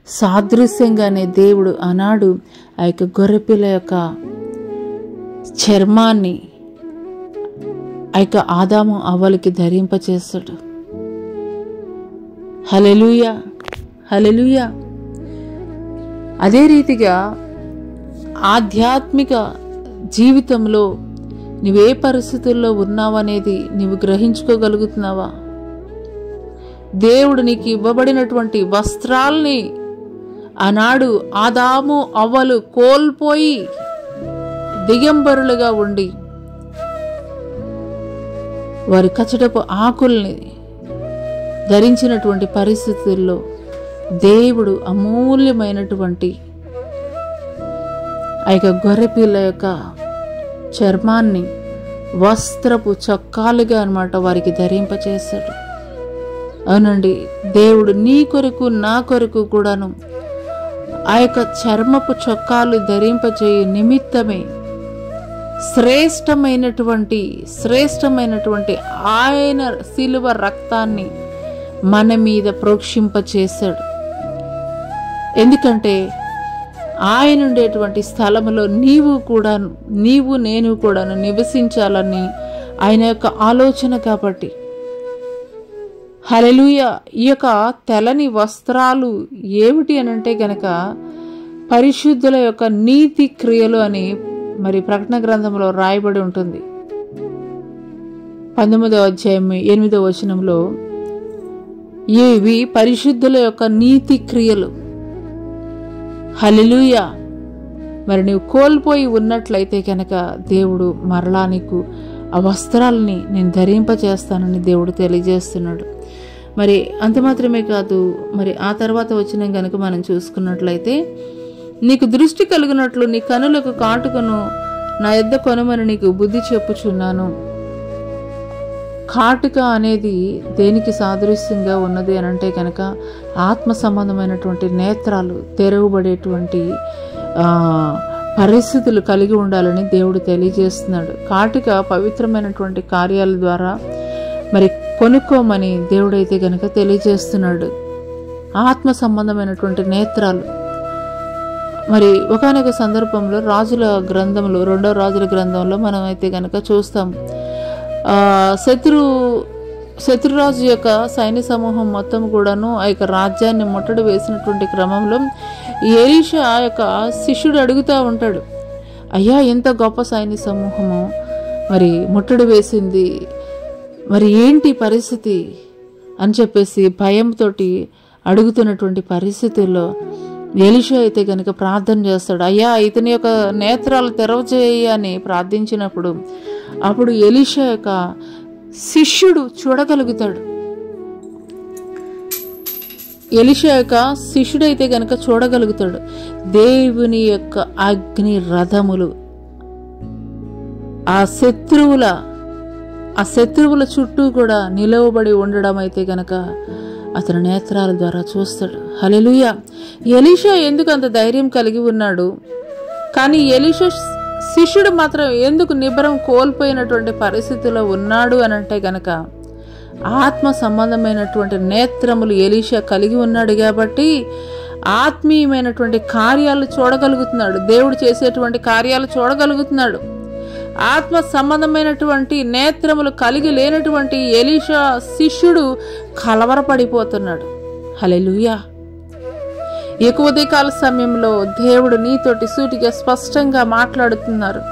సాదృశ్యంగానే దేవుడు ఆనాడు ఆ యొక్క గొర్రెపిల్ల యొక్క చర్మాన్ని ఆ యొక్క ఆదాము అవ్వలకి ధరింపచేస్తాడు. హల్లెలూయా, హల్లెలూయా. అదే రీతిగా ఆధ్యాత్మిక జీవితంలో నువ్వే పరిస్థితుల్లో ఉన్నావనేది నువ్వు గ్రహించుకోగలుగుతున్నావా? దేవుడు నీకు ఇవ్వబడినటువంటి వస్త్రాల్ని ఆనాడు ఆదాము అవ్వలు కోల్పోయి దిగంబరులుగా ఉండి వారి కచడపు ఆకుల్ని ధరించినటువంటి పరిస్థితుల్లో దేవుడు అమూల్యమైనటువంటి ఆ యొక్క గొర్రెపిల్ల యొక్క చర్మాన్ని వస్త్రపు చొక్కాలుగా అన్నమాట వారికి ధరింపచేశాడు. అవునండి, దేవుడు నీ కొరకు నా కొరకు కూడాను ఆ యొక్క చర్మపు చొక్కాలు ధరింపచేయ నిమిత్తమే శ్రేష్టమైనటువంటి ఆయన శిలువ రక్తాన్ని మన మీద ప్రోక్షింపచేశాడు. ఎందుకంటే ఆయన ఉండేటువంటి స్థలంలో నీవు నేను కూడాను నివసించాలని ఆయన యొక్క ఆలోచన కాబట్టి. హల్లెలూయా. ఈ యొక్క తెల్లని వస్త్రాలు ఏమిటి అని అంటే గనక పరిశుద్ధుల యొక్క నీతి క్రియలు అని మరి ప్రకటన గ్రంథంలో రాయబడి ఉంటుంది. 19వ అధ్యాయం 8వ వచనంలో ఇవి పరిశుద్ధుల యొక్క నీతి క్రియలు. హల్లెలూయా. మరి నువ్వు కోల్పోయి ఉన్నట్లయితే కనుక దేవుడు మరలా నీకు ఆ వస్త్రాలని నేను ధరింపచేస్తానని దేవుడు తెలియజేస్తున్నాడు. మరి అంత మాత్రమే కాదు, మరి ఆ తర్వాత వచ్చిన కనుక మనం చూసుకున్నట్లయితే నీకు దృష్టి కలిగినట్లు నీ కనులకు కాటుకను నా యొద్ద కొనమని నీకు బుద్ధి చెప్పుచున్నాను. కాటుక అనేది దేనికి సాదృశ్యంగా ఉన్నది అని అంటే కనుక ఆత్మ సంబంధమైనటువంటి నేత్రాలు తెరవబడేటువంటి పరిస్థితులు కలిగి ఉండాలని దేవుడు తెలియజేస్తున్నాడు. కాటుక పవిత్రమైనటువంటి కార్యాల ద్వారా మరి కొనుక్కోమని దేవుడైతే గనక తెలియజేస్తున్నాడు. ఆత్మ సంబంధమైనటువంటి నేత్రాలు. మరి ఒకానొక సందర్భంలో రాజుల గ్రంథంలో 2వ రాజుల గ్రంథంలో మనం అయితే గనక చూస్తాం. శత్రురాజు యొక్క సైన్య సమూహం మొత్తం కూడాను ఆ యొక్క రాజ్యాన్ని ముట్టడి వేసినటువంటి క్రమంలో ఎలీషా ఆ యొక్క శిష్యుడు అడుగుతూ ఉంటాడు, అయ్యా ఎంత గొప్ప సైన్య సమూహము మరి ముట్టడి వేసింది, మరి ఏంటి పరిస్థితి అని చెప్పేసి భయంతో అడుగుతున్నటువంటి పరిస్థితుల్లో ఎలీషా అయితే కనుక ప్రార్థన చేస్తాడు. అయ్యా ఇతని యొక్క నేత్రాలు తెరవచేయి అని ప్రార్థించినప్పుడు అప్పుడు ఎలీషా యొక్క శిష్యుడు చూడగలుగుతాడు. ఎలీషా యొక్క శిష్యుడైతే గనక చూడగలుగుతాడు. దేవుని యొక్క అగ్ని రథములు ఆ శత్రువుల చుట్టూ కూడా నిలవబడి ఉండడం అయితే గనక అతని నేత్రాల ద్వారా చూస్తాడు. హల్లెలూయా. ఎలీషా ఎందుకు అంత ధైర్యం కలిగి ఉన్నాడు? కానీ ఎలీషా శిష్యుడు మాత్రం ఎందుకు నిబ్బరం కోల్పోయినటువంటి పరిస్థితిలో ఉన్నాడు అని అంటే గనక ఆత్మ సంబంధమైనటువంటి నేత్రములు ఎలీషా కలిగి ఉన్నాడు కాబట్టి ఆత్మీయమైనటువంటి కార్యాలు చూడగలుగుతున్నాడు. దేవుడు చేసేటువంటి కార్యాలు చూడగలుగుతున్నాడు. ఆత్మ సంబంధమైనటువంటి నేత్రములు కలిగి లేనటువంటి ఎలీషా శిష్యుడు కలవరపడిపోతున్నాడు. హల్లెలూయా. ఈ ఉదయకాల సమయంలో దేవుడు నీతోటి సూటిగా స్పష్టంగా మాట్లాడుతున్నారు.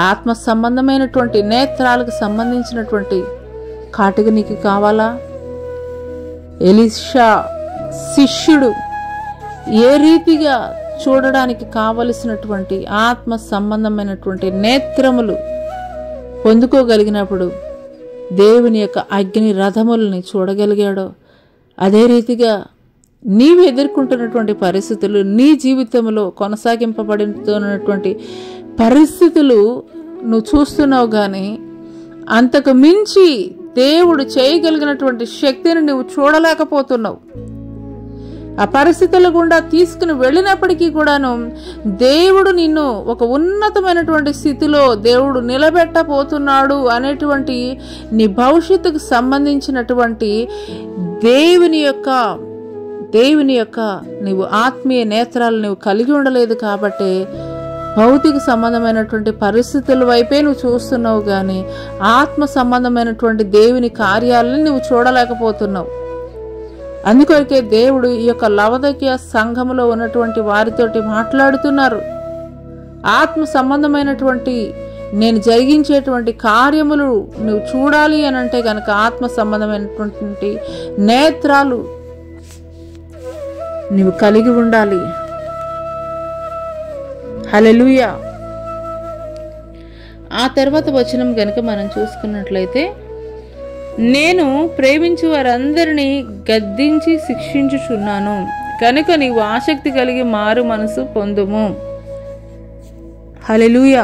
ఆత్మ సంబంధమైనటువంటి నేత్రాలకు సంబంధించినటువంటి కాటుక నీకు కావాలా? ఎలీషా శిష్యుడు ఏ రీతిగా చూడడానికి కావలసినటువంటి ఆత్మ సంబంధమైనటువంటి నేత్రములు పొందుకోగలిగినప్పుడు దేవుని యొక్క అగ్ని రథములని చూడగలిగాడో, అదే రీతిగా నీవు ఎదుర్కొంటున్నటువంటి పరిస్థితులు, నీ జీవితంలో కొనసాగింపబడుతున్నటువంటి పరిస్థితులు నువ్వు చూస్తున్నావు, కానీ అంతకు మించి దేవుడు చేయగలిగినటువంటి శక్తిని నువ్వు చూడలేకపోతున్నావు. ఆ పరిస్థితుల గుండా తీసుకుని వెళ్ళినప్పటికీ కూడాను దేవుడు నిన్ను ఒక ఉన్నతమైనటువంటి స్థితిలో దేవుడు నిలబెట్టబోతున్నాడు అనేటువంటి నీ భవిష్యత్తుకు సంబంధించినటువంటి దేవుని యొక్క నీవు ఆత్మీయ నేత్రాలు నువ్వు కలిగి ఉండలేదు కాబట్టి భౌతిక సంబంధమైనటువంటి పరిస్థితుల వైపే నువ్వు చూస్తున్నావు, కానీ ఆత్మ సంబంధమైనటువంటి దేవుని కార్యాలను నువ్వు చూడలేకపోతున్నావు. అందుకొరకే దేవుడు ఈ యొక్క లవదకియ సంఘములో ఉన్నటువంటి వారితోటి మాట్లాడుతున్నారు. ఆత్మ సంబంధమైనటువంటి నేను జరిగించేటువంటి కార్యములు నువ్వు చూడాలి అని అంటే కనుక ఆత్మ సంబంధమైనటువంటి నేత్రాలు నువ్వు కలిగి ఉండాలి. హల్లెలూయా. ఆ తర్వాత వచనం గనుక మనం చూసుకున్నట్లయితే, నేను ప్రేమించు వారందరినీ గద్దించి శిక్షించుచున్నాను కనుక నీవు ఆసక్తి కలిగి మారు మనసు పొందుము. హల్లెలూయా.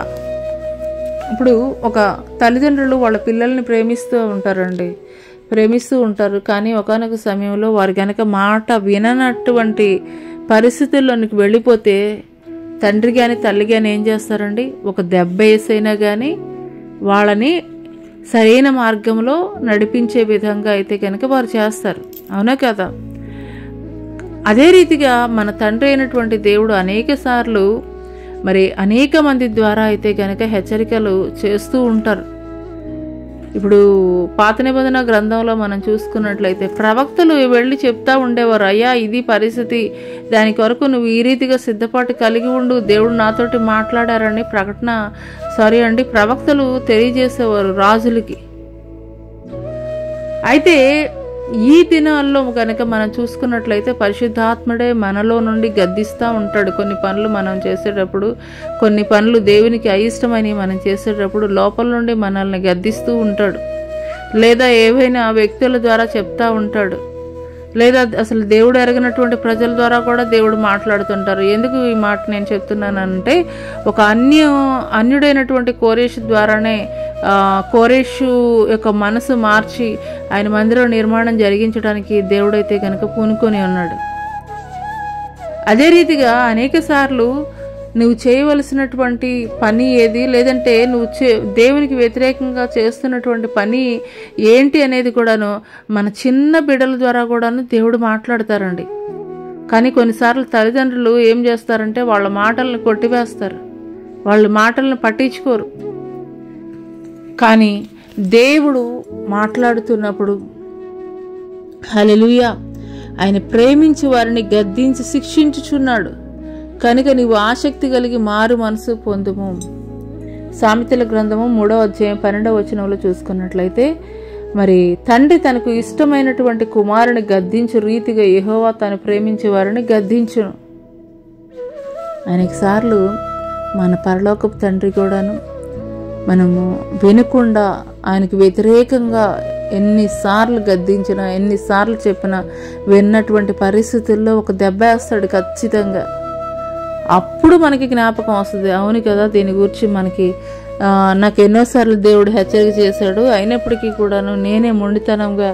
ఇప్పుడు ఒక తల్లిదండ్రులు వాళ్ళ పిల్లల్ని ప్రేమిస్తూ ఉంటారు, కానీ ఒకానొక సమయంలో వారు గనక మాట విననటువంటి పరిస్థితుల్లోనికి వెళ్ళిపోతే తండ్రి కానీ తల్లి కానీ ఏం చేస్తారండి? ఒక దెబ్బ వేసైనా కానీ వాళ్ళని సరైన మార్గంలో నడిపించే విధంగా అయితే కనుక వారు చేస్తారు. అవునా కదా? అదే రీతిగా మన తండ్రి అయినటువంటి దేవుడు అనేక సార్లు అనేక మంది ద్వారా అయితే కనుక హెచ్చరికలు చేస్తూ ఉంటారు. ఇప్పుడు పాత నిబంధన గ్రంథంలో మనం చూసుకున్నట్లయితే ప్రవక్తలు వెళ్ళి చెప్తా ఉండేవారు, అయ్యా ఇది పరిస్థితి, దాని కొరకు నువ్వు ఈ రీతిగా సిద్ధపాటు కలిగి ఉండు, దేవుడు నాతోటి మాట్లాడారని ప్రవక్తలు తెలియజేసేవారు రాజులకి. అయితే ఈ దినాల్లో కనుక మనం చూసుకున్నట్లయితే పరిశుద్ధాత్ముడే మనలో నుండి గద్దిస్తూ ఉంటాడు. కొన్ని పనులు మనం చేసేటప్పుడు, కొన్ని పనులు దేవునికి అయిష్టమని మనం చేసేటప్పుడు లోపల నుండి మనల్ని గద్దిస్తూ ఉంటాడు, లేదా ఏవైనా వ్యక్తుల ద్వారా చెప్తా ఉంటాడు, లేదా అసలు దేవుడు ఎరగనటువంటి ప్రజల ద్వారా కూడా దేవుడు మాట్లాడుతుంటారు. ఎందుకు ఈ మాట నేను చెప్తున్నానంటే, ఒక అన్యుడైనటువంటి కోరేషు ద్వారానే కోరేషు యొక్క మనసు మార్చి ఆయన మందిరం నిర్మాణం జరిగించడానికి దేవుడైతే కనుక పూనుకొని ఉన్నాడు. అదే రీతిగా అనేక సార్లు నువ్వు చేయవలసినటువంటి పని ఏది, లేదంటే నువ్వు దేవునికి వ్యతిరేకంగా చేస్తున్నటువంటి పని ఏంటి అనేది కూడాను మన చిన్న బిడ్డల ద్వారా కూడాను దేవుడు మాట్లాడతారండి. కానీ కొన్నిసార్లు తల్లిదండ్రులు ఏం చేస్తారంటే వాళ్ళ మాటలను కొట్టివేస్తారు, వాళ్ళ మాటలను పట్టించుకోరు. కానీ దేవుడు మాట్లాడుతున్నప్పుడు హల్లెలూయా, ఆయన ప్రేమించి వారిని గద్దించి శిక్షించుచున్నాడు కనుక నీవు ఆసక్తి కలిగి మారు మనసు పొందుము. సామెతల గ్రంథము 3వ అధ్యాయం 12వ వచనంలో చూసుకున్నట్లయితే, తండ్రి తనకు ఇష్టమైనటువంటి కుమారుని గద్దించు రీతిగా యెహోవా తను ప్రేమించే వారిని గద్దించును. అనేక సార్లు మన పరలోకపు తండ్రి కూడాను మనము వినకుండా ఆయనకు వ్యతిరేకంగా ఎన్నిసార్లు గద్దించినా, ఎన్నిసార్లు చెప్పినా విన్నటువంటి పరిస్థితుల్లో ఒక దెబ్బ వేస్తాడు ఖచ్చితంగా. అప్పుడు మనకి జ్ఞాపకం వస్తుంది, అవును కదా దీని గురించి నాకు ఎన్నోసార్లు దేవుడు హెచ్చరిక చేశాడు, అయినప్పటికీ కూడాను నేనే మొండితనంగా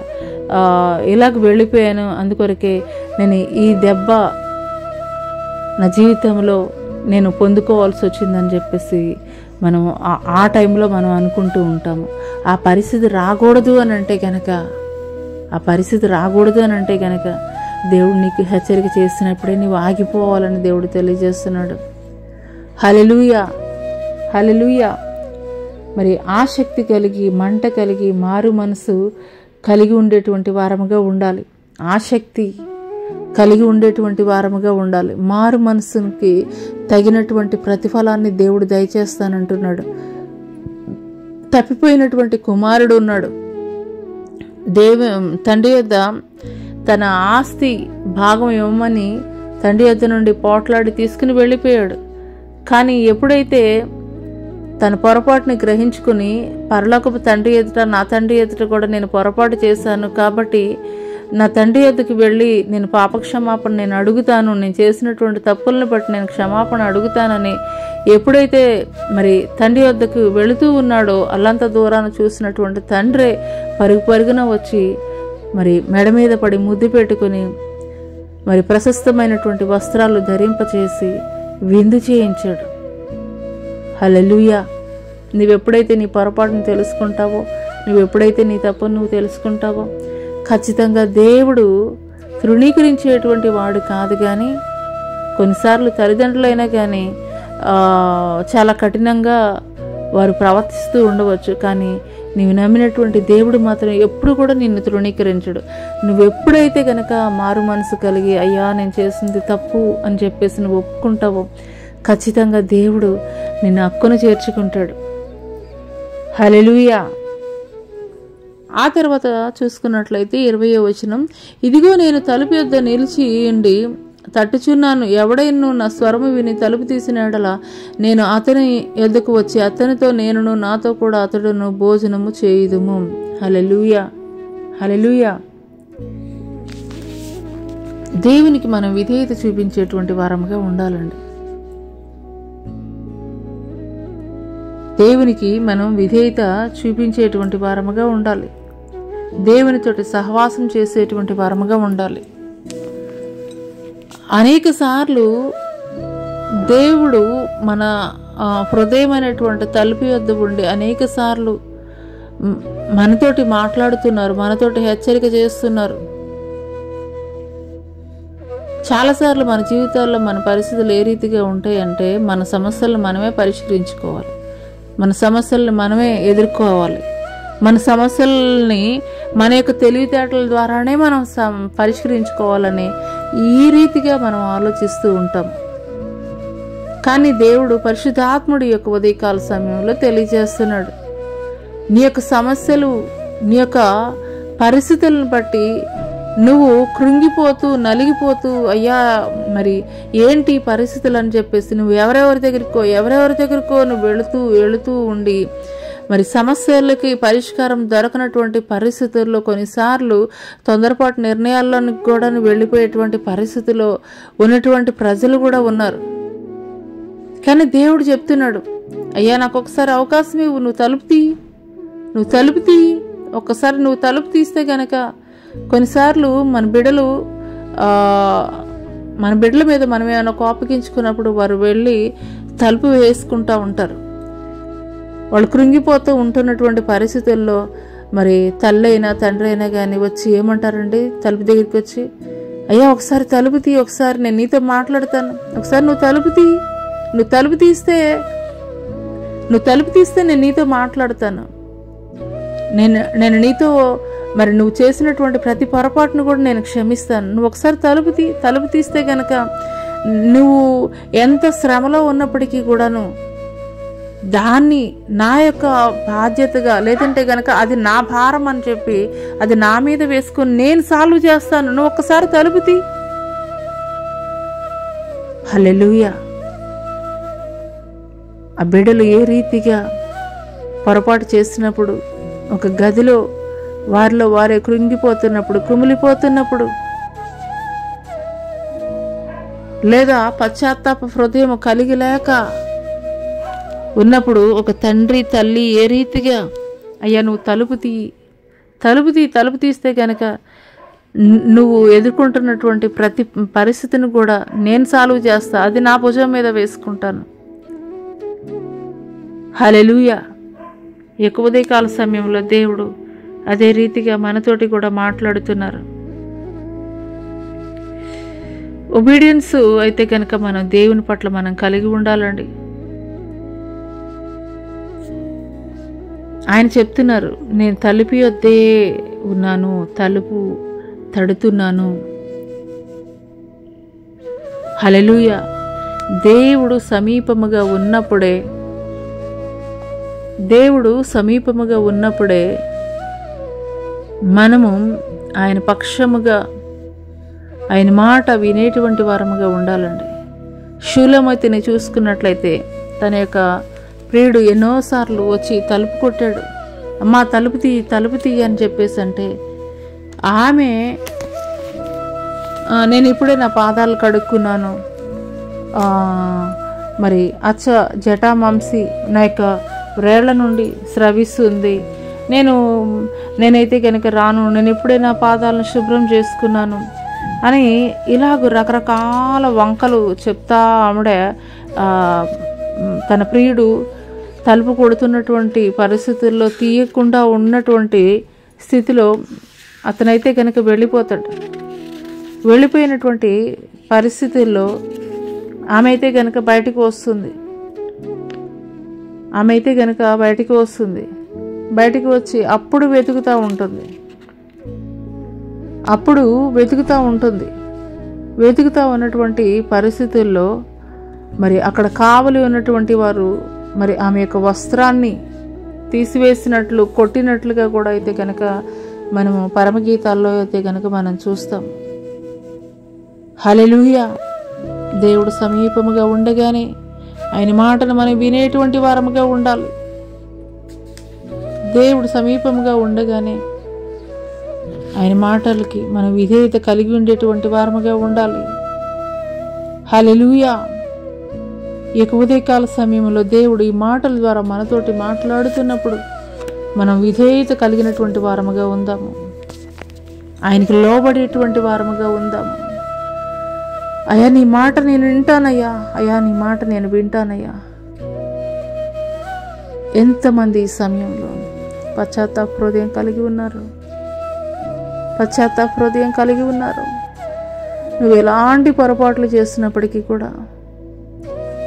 ఇలాగ వెళ్ళిపోయాను, అందుకొరకే నేను ఈ దెబ్బ నా జీవితంలో నేను పొందుకోవాల్సి వచ్చిందని చెప్పేసి మనం ఆ టైంలో మనం అనుకుంటూ ఉంటాము. ఆ పరిస్థితి రాకూడదు అని అంటే కనుక దేవుడు నీకు హెచ్చరిక చేసినప్పుడే నీవు ఆగిపోవాలని దేవుడు తెలియజేస్తున్నాడు. హల్లెలూయా, హల్లెలూయా. మరి ఆసక్తి కలిగి, మంట కలిగి, మారు మనసు కలిగి ఉండేటువంటి వారముగా ఉండాలి. ఆసక్తి కలిగి ఉండేటువంటి వారముగా ఉండాలి. మారు మనసుకి తగినటువంటి ప్రతిఫలాన్ని దేవుడు దయచేస్తానంటున్నాడు. తప్పిపోయినటువంటి కుమారుడు ఉన్నాడు. తండ్రి యొద్ద తన ఆస్తి భాగం ఇవ్వమని తండ్రి యొద్ద నుండి పోట్లాడి తీసుకుని వెళ్ళిపోయాడు. కానీ ఎప్పుడైతే తన పొరపాటుని గ్రహించుకుని పరలోకపు తండ్రి ఎదుట, నా తండ్రి ఎదుట కూడా నేను పొరపాటు చేశాను కాబట్టి నా తండ్రి యొద్దకు వెళ్ళి నేను పాపక్షమాపణ నేను అడుగుతాను, నేను చేసినటువంటి తప్పులను బట్టి నేను క్షమాపణ అడుగుతానని ఎప్పుడైతే మరి తండ్రి వద్దకు వెళుతూ ఉన్నాడో అల్లంత దూరాన్ని చూసినటువంటి తండ్రే పరుగున వచ్చి మరి మెడ మీద పడి ముద్దు పెట్టుకుని మరి ప్రశస్తమైనటువంటి వస్త్రాలు ధరింపచేసి విందు చేయించాడు. హల్లెలూయా. నువ్వెప్పుడైతే నీ పొరపాటును తెలుసుకుంటావో, నువ్వెప్పుడైతే నీ తప్పును నువ్వు తెలుసుకుంటావో ఖచ్చితంగా దేవుడు తృణీకరించేటువంటి వాడు కాదు. కానీ కొన్నిసార్లు తల్లిదండ్రులైనా కానీ చాలా కఠినంగా వారు ప్రవర్తిస్తూ ఉండవచ్చు. కానీ నీవు నమ్మినటువంటి దేవుడు మాత్రం ఎప్పుడు కూడా నిన్ను తృణీకరించడు. నువ్వెప్పుడైతే కనుక మారు మనసు కలిగి అయ్యా నేను చేసింది తప్పు అని చెప్పేసి నువ్వు ఒప్పుకుంటావో ఖచ్చితంగా దేవుడు నిన్ను హక్కును చేర్చుకుంటాడు. హల్లెలూయా. ఆ తర్వాత చూసుకున్నట్లయితే 20వ వచనం, ఇదిగో నేను తలుపు యొద్ద నిలిచి ఉండి తట్టుచున్నాను. ఎవడైనా నా స్వరము విని తలుపు తీసిన ఎడల నేను అతని యొద్దకు వచ్చి అతనితో నేనును నాతో కూడా అతడును భోజనము చేయుదుము. హల్లెలూయా. హల్లెలూయా. దేవునికి మనం విధేయత చూపించేటువంటి వారముగా ఉండాలండి. దేవునికి మనం విధేయత చూపించేటువంటి వారముగా ఉండాలి. దేవునితోటి సహవాసం చేసేటువంటి వారముగా ఉండాలి. అనేక సార్లు దేవుడు మన హృదయమైనటువంటి తలుపు యొద్ద ఉండి అనేక సార్లు మనతోటి మాట్లాడుతున్నారు, మనతోటి హెచ్చరిక చేస్తున్నారు. చాలాసార్లు మన జీవితాల్లో మన పరిస్థితులు ఏ రీతిగా ఉంటాయంటే మన సమస్యలను మనమే పరిష్కరించుకోవాలి, మన సమస్యలను మనమే ఎదుర్కోవాలి. మన సమస్యల్ని మన యొక్క తెలివితేటల ద్వారానే మనం పరిష్కరించుకోవాలని ఈ రీతిగా మనం ఆలోచిస్తూ ఉంటాం. కానీ దేవుడు పరిశుద్ధాత్ముడి యొక్క ఉదయకాల సమయంలో తెలియజేస్తున్నాడు, నీ యొక్క సమస్యలు, నీ యొక్క పరిస్థితులను బట్టి నువ్వు కృంగిపోతూ నలిగిపోతూ అయ్యా మరి ఏంటి పరిస్థితులు అని చెప్పేసి నువ్వు ఎవరెవరి దగ్గరకో నువ్వు వెళుతూ ఉండి మరి సమస్యలకి పరిష్కారం దొరకనటువంటి పరిస్థితుల్లో కొన్నిసార్లు తొందరపాటు నిర్ణయాల్లోని కూడా వెళ్ళిపోయేటువంటి పరిస్థితిలో ఉన్నటువంటి ప్రజలు కూడా ఉన్నారు. కానీ దేవుడు చెప్తున్నాడు, అయ్యా నాకు ఒకసారి అవకాశం ఇవ్వు, నువ్వు తలుపు తీ ఒక్కసారి నువ్వు తలుపు తీస్తే గనక. కొన్నిసార్లు మన బిడ్డల మీద మనం ఏమైనా కోపగించుకున్నప్పుడు వారు వెళ్ళి తలుపు వేసుకుంటూ ఉంటారు. వాళ్ళు కృంగిపోతూ ఉంటున్నటువంటి పరిస్థితుల్లో మరి తల్లి అయినా తండ్రి అయినా కానీ వచ్చి ఏమంటారండి, తలుపు దగ్గరికి వచ్చి అయ్యా ఒకసారి తలుపు తీ, ఒకసారి నేను నీతో మాట్లాడతాను, ఒకసారి నువ్వు తలుపు తీస్తే నేను నీతో మాట్లాడతాను, నేను నీతో మరి నువ్వు చేసినటువంటి ప్రతి పొరపాటును కూడా నేను క్షమిస్తాను, నువ్వు ఒకసారి తలుపు తీస్తే గనక నువ్వు ఎంత శ్రమలో ఉన్నప్పటికీ కూడాను దాన్ని నా యొక్క బాధ్యతగా లేదంటే గనక అది నా భారం అని చెప్పి అది నా మీద వేసుకొని నేను సాల్వ్ చేస్తాను, నువ్వు ఒక్కసారి తలుపు తీ. హల్లెలూయా. ఆ బిడ్డలు ఏ రీతిగా పొరపాటు చేసినప్పుడు ఒక గదిలో వారిలో వారే కృంగిపోతున్నప్పుడు, కుమిలిపోతున్నప్పుడు, లేదా పశ్చాత్తాప హృదయం కలిగి లేక ఉన్నప్పుడు ఒక తండ్రి తల్లి ఏ రీతిగా అయ్యా నువ్వు తలుపు తీస్తే కనుక నువ్వు ఎదుర్కొంటున్నటువంటి ప్రతి పరిస్థితిని కూడా నేను సాల్వ్ చేస్తా, అది నా భుజం మీద వేసుకుంటాను. హల్లెలూయా. ఎక్కువ ఉదయకాల సమయంలో దేవుడు అదే రీతిగా మనతోటి కూడా మాట్లాడుతున్నారు. ఒబీడియన్స్ అయితే కనుక మనం దేవుని పట్ల మనం కలిగి ఉండాలండి. ఆయన చెప్తున్నారు, నేను తలుపు యొద్దే ఉన్నాను, తలుపు తడుతున్నాను. హల్లెలూయా. దేవుడు సమీపముగా ఉన్నప్పుడే మనము ఆయన పక్షముగా, ఆయన మాట వినేటువంటి వారముగా ఉండాలండి. షూలమతిని చూసుకున్నట్లయితే తన యొక్క ప్రియుడు ఎన్నోసార్లు వచ్చి తలుపు కొట్టాడు. అమ్మా తలుపు తీ అని చెప్పేసి అంటే ఆమె, నేను ఇప్పుడే నా పాదాలు కడుక్కున్నాను, మరి జటామాంసి నా యొక్క వ్రేళ్ల నుండి స్రవిస్తుంది, నేనైతే కనుక రాను, నేను ఇప్పుడే నా పాదాలను శుభ్రం చేసుకున్నాను అని ఇలాగ రకరకాల వంకలు చెప్తా ఆవిడ తన ప్రియుడు తలుపు కొడుతున్నటువంటి పరిస్థితుల్లో తీయకుండా ఉన్నటువంటి స్థితిలో అతనైతే కనుక వెళ్ళిపోయినటువంటి పరిస్థితుల్లో ఆమె అయితే కనుక బయటికి వస్తుంది. బయటికి వచ్చి అప్పుడు వెతుకుతూ ఉన్నటువంటి పరిస్థితుల్లో మరి అక్కడ కావలి ఉన్నటువంటి వారు మరి ఆమె యొక్క వస్త్రాన్ని తీసివేసినట్లు, కొట్టినట్లుగా కూడా అయితే కనుక మనము పరమగీతాల్లో అయితే కనుక మనం చూస్తాం. హల్లెలూయా. దేవుడు సమీపముగా ఉండగానే ఆయన మాటను మనం వినేటువంటి వారముగా ఉండాలి. దేవుడు సమీపముగా ఉండగానే ఆయన మాటలకి మనం విధేయత కలిగి ఉండేటువంటి వారముగా ఉండాలి. హల్లెలూయా. ఈ ఉదయకాల సమయంలో దేవుడు ఈ మాటల ద్వారా మనతోటి మాట్లాడుతున్నప్పుడు మనం విధేయత కలిగినటువంటి వారముగా ఉందాము, ఆయనకి లోబడేటువంటి వారముగా ఉందాము. అయ్యా నీ మాట నేను వింటానయ్యా, అయ్యా నీ మాట నేను వింటానయ్యా. ఎంతమంది ఈ సమయంలో పశ్చాత్తాప హృదయం కలిగి ఉన్నారు. నువ్వు ఎలాంటి పొరపాట్లు చేస్తున్నప్పటికీ కూడా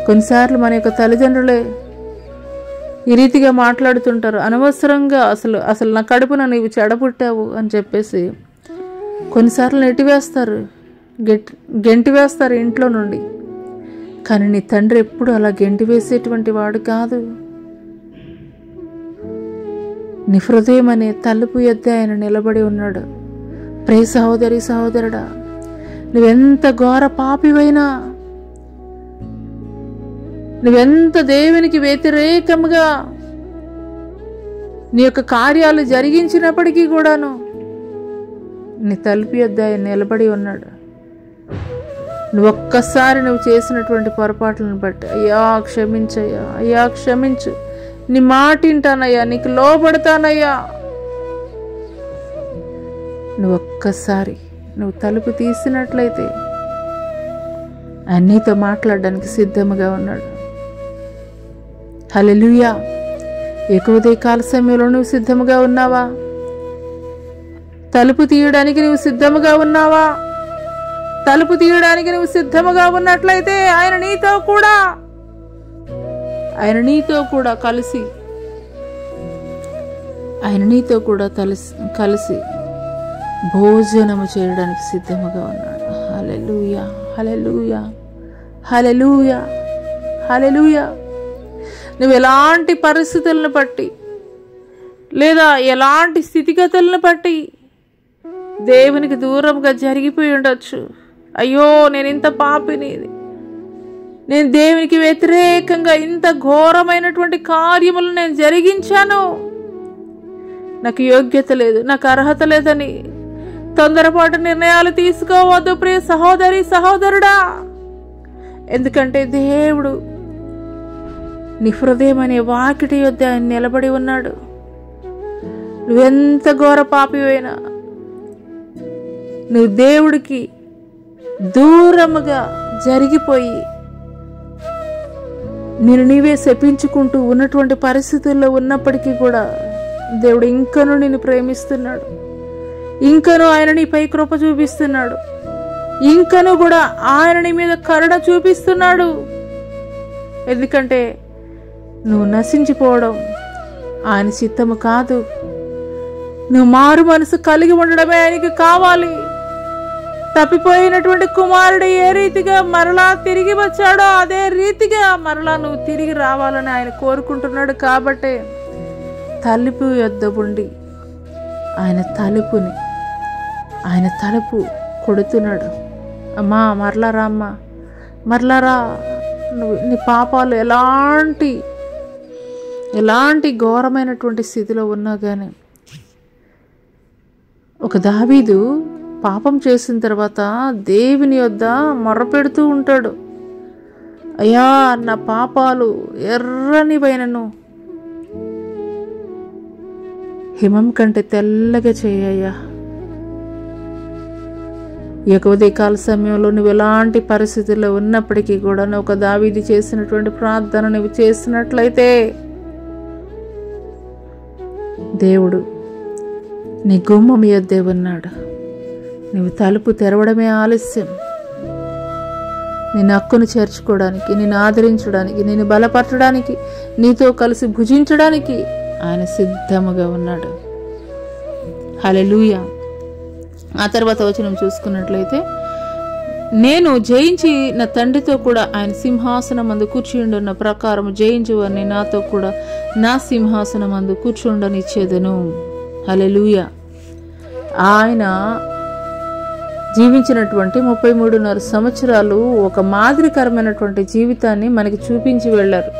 కొన్నిసార్లు మన యొక్క తల్లిదండ్రులే ఈ రీతిగా మాట్లాడుతుంటారు. అనవసరంగా అసలు నా కడుపున నీవు చెడపుట్టావు అని చెప్పేసి కొన్నిసార్లు గెంటివేస్తారు ఇంట్లో నుండి. కానీ నీ తండ్రి ఎప్పుడు అలా గెంటివేసేటువంటి వాడు కాదు. నీ హృదయం అనే తలుపు ఎద్దే ఆయన నిలబడి ఉన్నాడు. ప్రియ సహోదరి సహోదరుడా, నువ్వెంత ఘోర పాపివైనా, నువ్వెంత దేవునికి వ్యతిరేకముగా నీ యొక్క కార్యాలు జరిగించినప్పటికీ కూడాను నీ తలుపు యొద్ద ఆయన నిలబడి ఉన్నాడు. ఒక్కసారి నువ్వు చేసినటువంటి పొరపాట్లను బట్టి అయ్యా క్షమించయ్యా, అయ్యా క్షమించు, నీ మాట వింటానయ్యా, నీకు లోబడతానయ్యా. ఒక్కసారి నువ్వు తలుపు తీసినట్లయితే ఆయన నీతో మాట్లాడడానికి సిద్ధముగా ఉన్నాడు. హల్లెలూయా. ఉదయకాల సమయంలో నువ్వు సిద్ధముగా ఉన్నావా? తలుపు తీయడానికి నువ్వు సిద్ధముగా ఉన్నావా? తలుపు తీయడానికి నువ్వు సిద్ధముగా ఉన్నట్లయితే ఆయన నీతో కూడా కలిసి భోజనము చేయడానికి సిద్ధముగా ఉన్నాడు. హల్లెలూయా, హల్లెలూయా, హల్లెలూయా, హల్లెలూయా. నువ్వు ఎలాంటి పరిస్థితులను బట్టి లేదా ఎలాంటి స్థితిగతులను బట్టి దేవునికి దూరంగా జరిగిపోయి ఉండొచ్చు. అయ్యో నేను ఇంత పాపిని, నేను దేవునికి వ్యతిరేకంగా ఇంత ఘోరమైనటువంటి కార్యములు నేను జరిగించాను, నాకు యోగ్యత లేదు, నాకు అర్హత లేదని తొందరపాటు నిర్ణయాలు తీసుకోవద్దు ప్రియ సహోదరి సహోదరుడా. ఎందుకంటే దేవుడు నీ హృదయం అనే వాకిటి యొద్ద ఆయన నిలబడి ఉన్నాడు. నువ్వెంత ఘోర పాపివైనా, నువ్వు దేవుడికి దూరముగా జరిగిపోయి నీవే శపించుకుంటూ ఉన్నటువంటి పరిస్థితుల్లో ఉన్నప్పటికీ కూడా దేవుడు ఇంకనూ నిన్ను ప్రేమిస్తున్నాడు, ఇంకనూ ఆయన నీపై కృప చూపిస్తున్నాడు, ఇంకనూ కూడా ఆయన నీ మీద కరుణ చూపిస్తున్నాడు. ఎందుకంటే నువ్వు నశించిపోవడం ఆయన చిత్తము కాదు. నువ్వు మారు మనసు కలిగి ఉండడమే ఆయనకి కావాలి. తప్పిపోయినటువంటి కుమారుడు ఏ రీతిగా మరలా తిరిగి వచ్చాడో అదే రీతిగా మరలా నువ్వు తిరిగి రావాలని ఆయన కోరుకుంటున్నాడు. కాబట్టి తలుపు యొద్ద ఉండి ఆయన తలుపు కొడుతున్నాడు. అమ్మా మరలా రా, అమ్మా మరలా రా. నువ్వు నీ పాపాలు ఎలాంటి ఘోరమైనటువంటి స్థితిలో ఉన్నా కానీ, ఒక దావీదు పాపం చేసిన తర్వాత దేవుని యొద్ద మొర్రపెడుతూ ఉంటాడు. అయ్యా నా పాపాలు ఎర్రనివైనను హిమం కంటే తెల్లగా చేయ్యా. ఈ యొక్క ఉదయకాల సమయంలో నువ్వు ఎలాంటి పరిస్థితుల్లో ఉన్నప్పటికీ కూడా నువ్వు ఒక దావీదు చేసినటువంటి ప్రార్థన నువ్వు చేసినట్లయితే దేవుడు నీ గుమ్మం యొద్దే ఉన్నాడు. నువ్వు తలుపు తెరవడమే ఆలస్యం. నేను హక్కును చేర్చుకోవడానికి, నేను ఆదరించడానికి, నేను బలపరచడానికి, నీతో కలిసి భుజించడానికి ఆయన సిద్ధముగా ఉన్నాడు. హల్లెలూయా. ఆ తర్వాత వచనం చూసుకున్నట్లయితే, నేను జయించి నా తండ్రితో కూడా ఆయన సింహాసనమందు కూర్చుండున్న ప్రకారం జయించువని నాతో కూడా నా సింహాసనమందు కూర్చుండనిచ్చేదను. హల్లెలూయా. ఆయన జీవించినటువంటి 33.5 సంవత్సరాలు ఒక మాదిరికరమైనటువంటి జీవితాన్ని మనకి చూపించి వెళ్ళారు.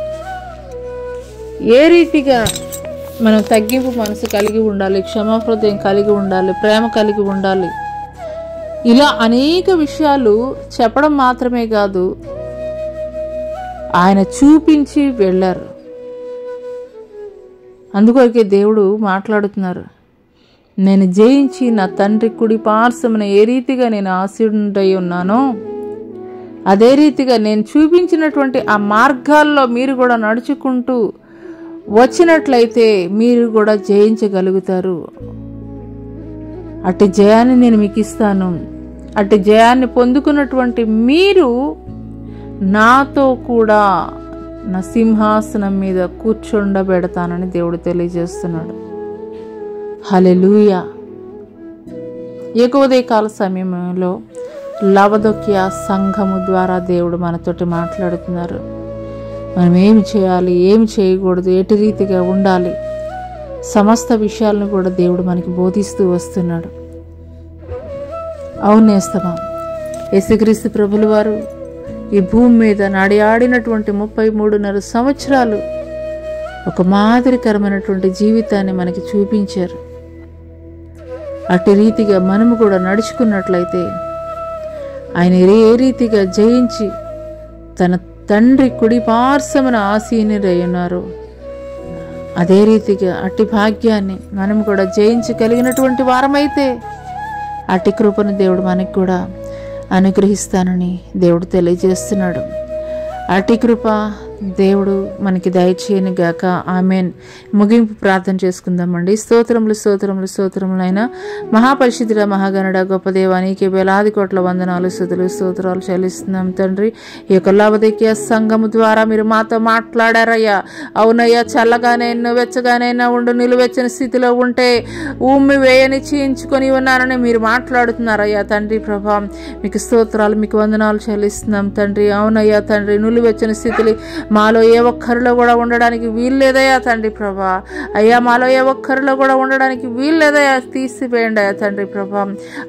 ఏ రీతిగా మనం తగ్గింపు మనసు కలిగి ఉండాలి, క్షమాహృదయం కలిగి ఉండాలి, ప్రేమ కలిగి ఉండాలి, ఇలా అనేక విషయాలు చెప్పడం మాత్రమే కాదు, ఆయన చూపించి వెళ్ళారు. అందుకొరకే దేవుడు మాట్లాడుతున్నారు, నేను జయించి నా తండ్రి కుడి పార్శ్వమున ఏ రీతిగా నేను ఆసీనుడై ఉన్నానో అదే రీతిగా నేను చూపించినటువంటి ఆ మార్గాల్లో మీరు కూడా నడుచుకుంటూ వచ్చినట్లయితే మీరు కూడా జయించగలుగుతారు. అట్టి జయాన్ని నేను మీకు ఇస్తాను. అట్టి జయాన్ని పొందుకున్నటువంటి మీరు నాతో కూడా నా సింహాసనం మీద కూర్చుండబెడతానని దేవుడు తెలియజేస్తున్నాడు. హల్లెలూయా. ఉదయకాల సమయంలో లవదొకియా సంఘము ద్వారా దేవుడు మనతోటి మాట్లాడుతున్నారు. మనం ఏమి చేయాలి, ఏమి చేయకూడదు, ఎటు రీతిగా ఉండాలి, సమస్త విషయాలను కూడా దేవుడు మనకి బోధిస్తూ వస్తున్నాడు. అవునేస్తమా, యేసుక్రీస్తు ప్రభుల వారు ఈ భూమి మీద నడియాడినటువంటి 33.5 సంవత్సరాలు ఒక మాదిరికరమైనటువంటి జీవితాన్ని మనకి చూపించారు. అట్టి రీతిగా మనము కూడా నడుచుకున్నట్లయితే ఆయన ఏ రీతిగా జయించి తన తండ్రి కుడి పార్శ్వమున ఆసీనుడై ఉన్నారు, అదే రీతిగా అట్టి భాగ్యాన్ని మనం కూడా జయించగలిగినటువంటి వారమైతే అట్టి కృపను దేవుడు మనకి కూడా అనుగ్రహిస్తానని దేవుడు తెలియజేస్తున్నాడు. అట్టి కృప దేవుడు మనకి దయచేయను గాక. ఆమెన్. ముగింపు ప్రార్థన చేసుకుందామండి. స్తోత్రములు స్తోత్రములు స్తోత్రములైన మహాపరిశుద్ధుడ మహాగణుడ గొప్ప దేవా, నీకే వేలాది కోట్ల వందనాలు స్తుతులు స్తోత్రాలు చెల్లిస్తున్నాం తండ్రి. ఈ యొక్క లవదొకియా సంఘము ద్వారా మీరు మాతో మాట్లాడారయ్యా. అవునయ్యా, చల్లగానైనా వెచ్చగానైనా ఉండు, నిలువెచ్చని స్థితిలో ఉంటే ఉమ్మి వేయని చేయించుకొని ఉన్నానని మీరు మాట్లాడుతున్నారయ్యా తండ్రి. ప్రభా మీకు స్తోత్రాలు, మీకు వందనాలు చెల్లిస్తున్నాం తండ్రి. అవునయ్యా తండ్రి, నిలువెచ్చని స్థితిలో మాలో ఏ ఒక్కరిలో కూడా ఉండడానికి వీల్లేదయ్యా తండ్రి ప్రభా. అయ్యా, మాలో ఏ ఒక్కరిలో కూడా ఉండడానికి వీల్లేదయ్యా, తీసివేయండి అయ్యా తండ్రి ప్రభా.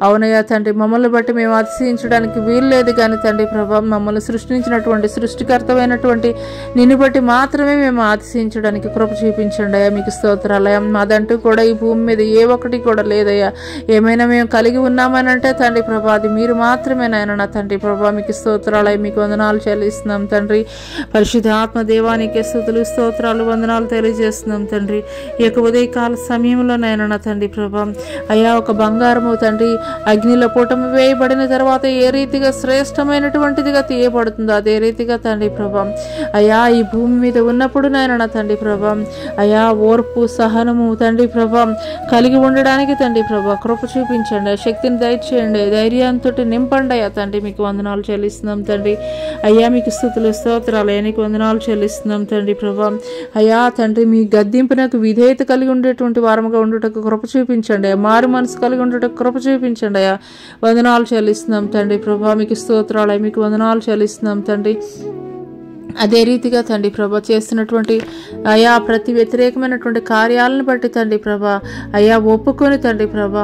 అవునయ్యా తండ్రి, మమ్మల్ని బట్టి మేము అతిశయించడానికి వీల్లేదు కానీ తండ్రి ప్రభా, మమ్మల్ని సృష్టించినటువంటి సృష్టికర్తమైనటువంటి నిన్ను బట్టి మాత్రమే మేము అతిశయించడానికి కృప చూపించండి అయ్యా. మీకు స్తోత్రాలయ్యా. మాదంటూ కూడా ఈ భూమి మీద ఏ ఒక్కటి కూడా లేదయ్యా. ఏమైనా మేము కలిగి ఉన్నామని అంటే తండ్రి ప్రభా, అది మీరు మాత్రమే నాయన నా తండ్రి ప్రభా. మీకు స్తోత్రాలయ్యా, మీకు వందనాలు చెల్లిస్తున్నాం తండ్రి. పరిశుద్ధ ఆత్మ దేవానికి స్తుతులు స్తోత్రాలు వందనాలు తెలియజేస్తున్నాం తండ్రి. ఈ యొక్క ఉదయకాల సమయంలో నాయన నా తండ్రి ప్రభా, అయ్యా ఒక బంగారము తండ్రి అగ్నిలో పూటమి వేయబడిన తర్వాత ఏ రీతిగా శ్రేష్టమైనటువంటిదిగా తీయబడుతుందో అదే రీతిగా తండ్రి ప్రభా, అయ్యా ఈ భూమి మీద ఉన్నప్పుడు నాయన నా తండ్రి ప్రభా, అయ్యా ఓర్పు సహనము తండ్రి ప్రభా కలిగి ఉండడానికి తండ్రి ప్రభా కృప చూపించండి, శక్తిని దయచేయండి, ధైర్యంతో నింపండి అయ్యా తండ్రి. మీకు వందనాలు చెల్లిస్తున్నాం తండ్రి. అయ్యా మీకు స్తుతులు స్తోత్రాలు, నీకు వందనాలు వందనాలు చెల్లిస్తున్నాం తండ్రి ప్రభా. అయా తండ్రి, మీ గద్దింపునకు విధేయత కలిగి ఉండేటువంటి వారముగా ఉండుటకు కృప చూపించండి. మారు మనసు కలిగి ఉండేటకు కృప చూపించండి. అయ్యా వందనాలు చెల్లిస్తున్నాం తండ్రి ప్రభా. మీకు స్తోత్రాలు, మీకు వందనాలు చెల్లిస్తున్నాం తండ్రి. అదే రీతిగా తండ్రి ప్రభా చేస్తున్నటువంటి అయా ప్రతి వ్యతిరేకమైనటువంటి కార్యాలను బట్టి తండ్రి ప్రభా అయా ఒప్పుకొని తండ్రి ప్రభా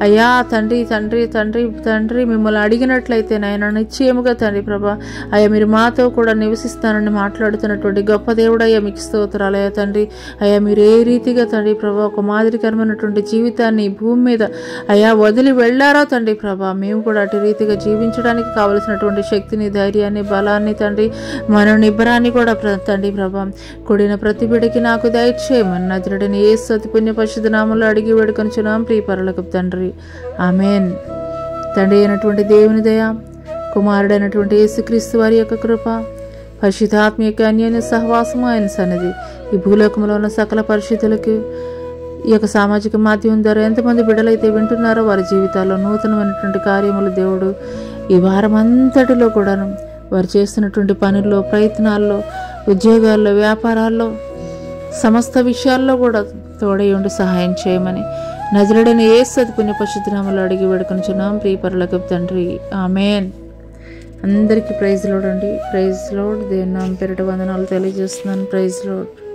అయా తండ్రి తండ్రి తండ్రి తండ్రి మిమ్మల్ని అడిగినట్లయితే నాయన నిశ్చయముగా తండ్రి ప్రభా అయ్యా మీరు మాతో కూడా నివసిస్తానని మాట్లాడుతున్నటువంటి గొప్ప దేవుడయ్యా మీకు స్తోత్రాలయ్యా తండ్రి. అయ్యా మీరు ఏ రీతిగా తండ్రి ప్రభా ఒక మాదిరికరమైనటువంటి జీవితాన్ని భూమి మీద అయా వదిలి వెళ్ళారో తండ్రి ప్రభా మేము కూడా అటు రీతిగా జీవించడానికి కావలసినటువంటి శక్తిని, ధైర్యాన్ని, బలాన్ని తండ్రి మన నిబ్బరాన్ని కూడా తండ్రి ప్రభా కూడిన ప్రతి బిడ్డకి నాకు దయచేయమని నజరుడైన యేసు అతి పుణ్య పరిశుద్ధ నామములో అడిగి వేడుకొనుచున్నాం ప్రియ పరలోకపు తండ్రి. ఆమేన్. తండ్రి అయినటువంటి దేవుని దయ, కుమారుడైనటువంటి యేసుక్రీస్తు వారి యొక్క కృప, పరిశుద్ధాత్మ యొక్క అన్యోన్య సహవాసము ఆయన సన్నిధి ఈ భూలోకంలో ఉన్న సకల పరిశుద్ధులకు ఈ యొక్క సామాజిక మాధ్యమం ద్వారా ఎంతమంది బిడ్డలైతే వింటున్నారో వారి జీవితాల్లో నూతనమైనటువంటి కార్యములు దేవుడు ఈ వారం అంతటిలో కూడాను వారు చేస్తున్నటువంటి పనుల్లో, ప్రయత్నాల్లో, ఉద్యోగాల్లో, వ్యాపారాల్లో, సమస్త విషయాల్లో కూడా తోడై ఉండి సహాయం చేయమని నజరుడైన యేసు అతి పుణ్య పరిశుద్ధ నామములో అడిగి వేడుకొనుచున్నాం ప్రియ పరలోకపు తండ్రి. ఆమేన్. అందరికీ ప్రైజ్ లోడ్ అండి. Praise Lord. దేవుని నామం పేరిట వందనాలు తెలియజేస్తున్నాను. Praise load.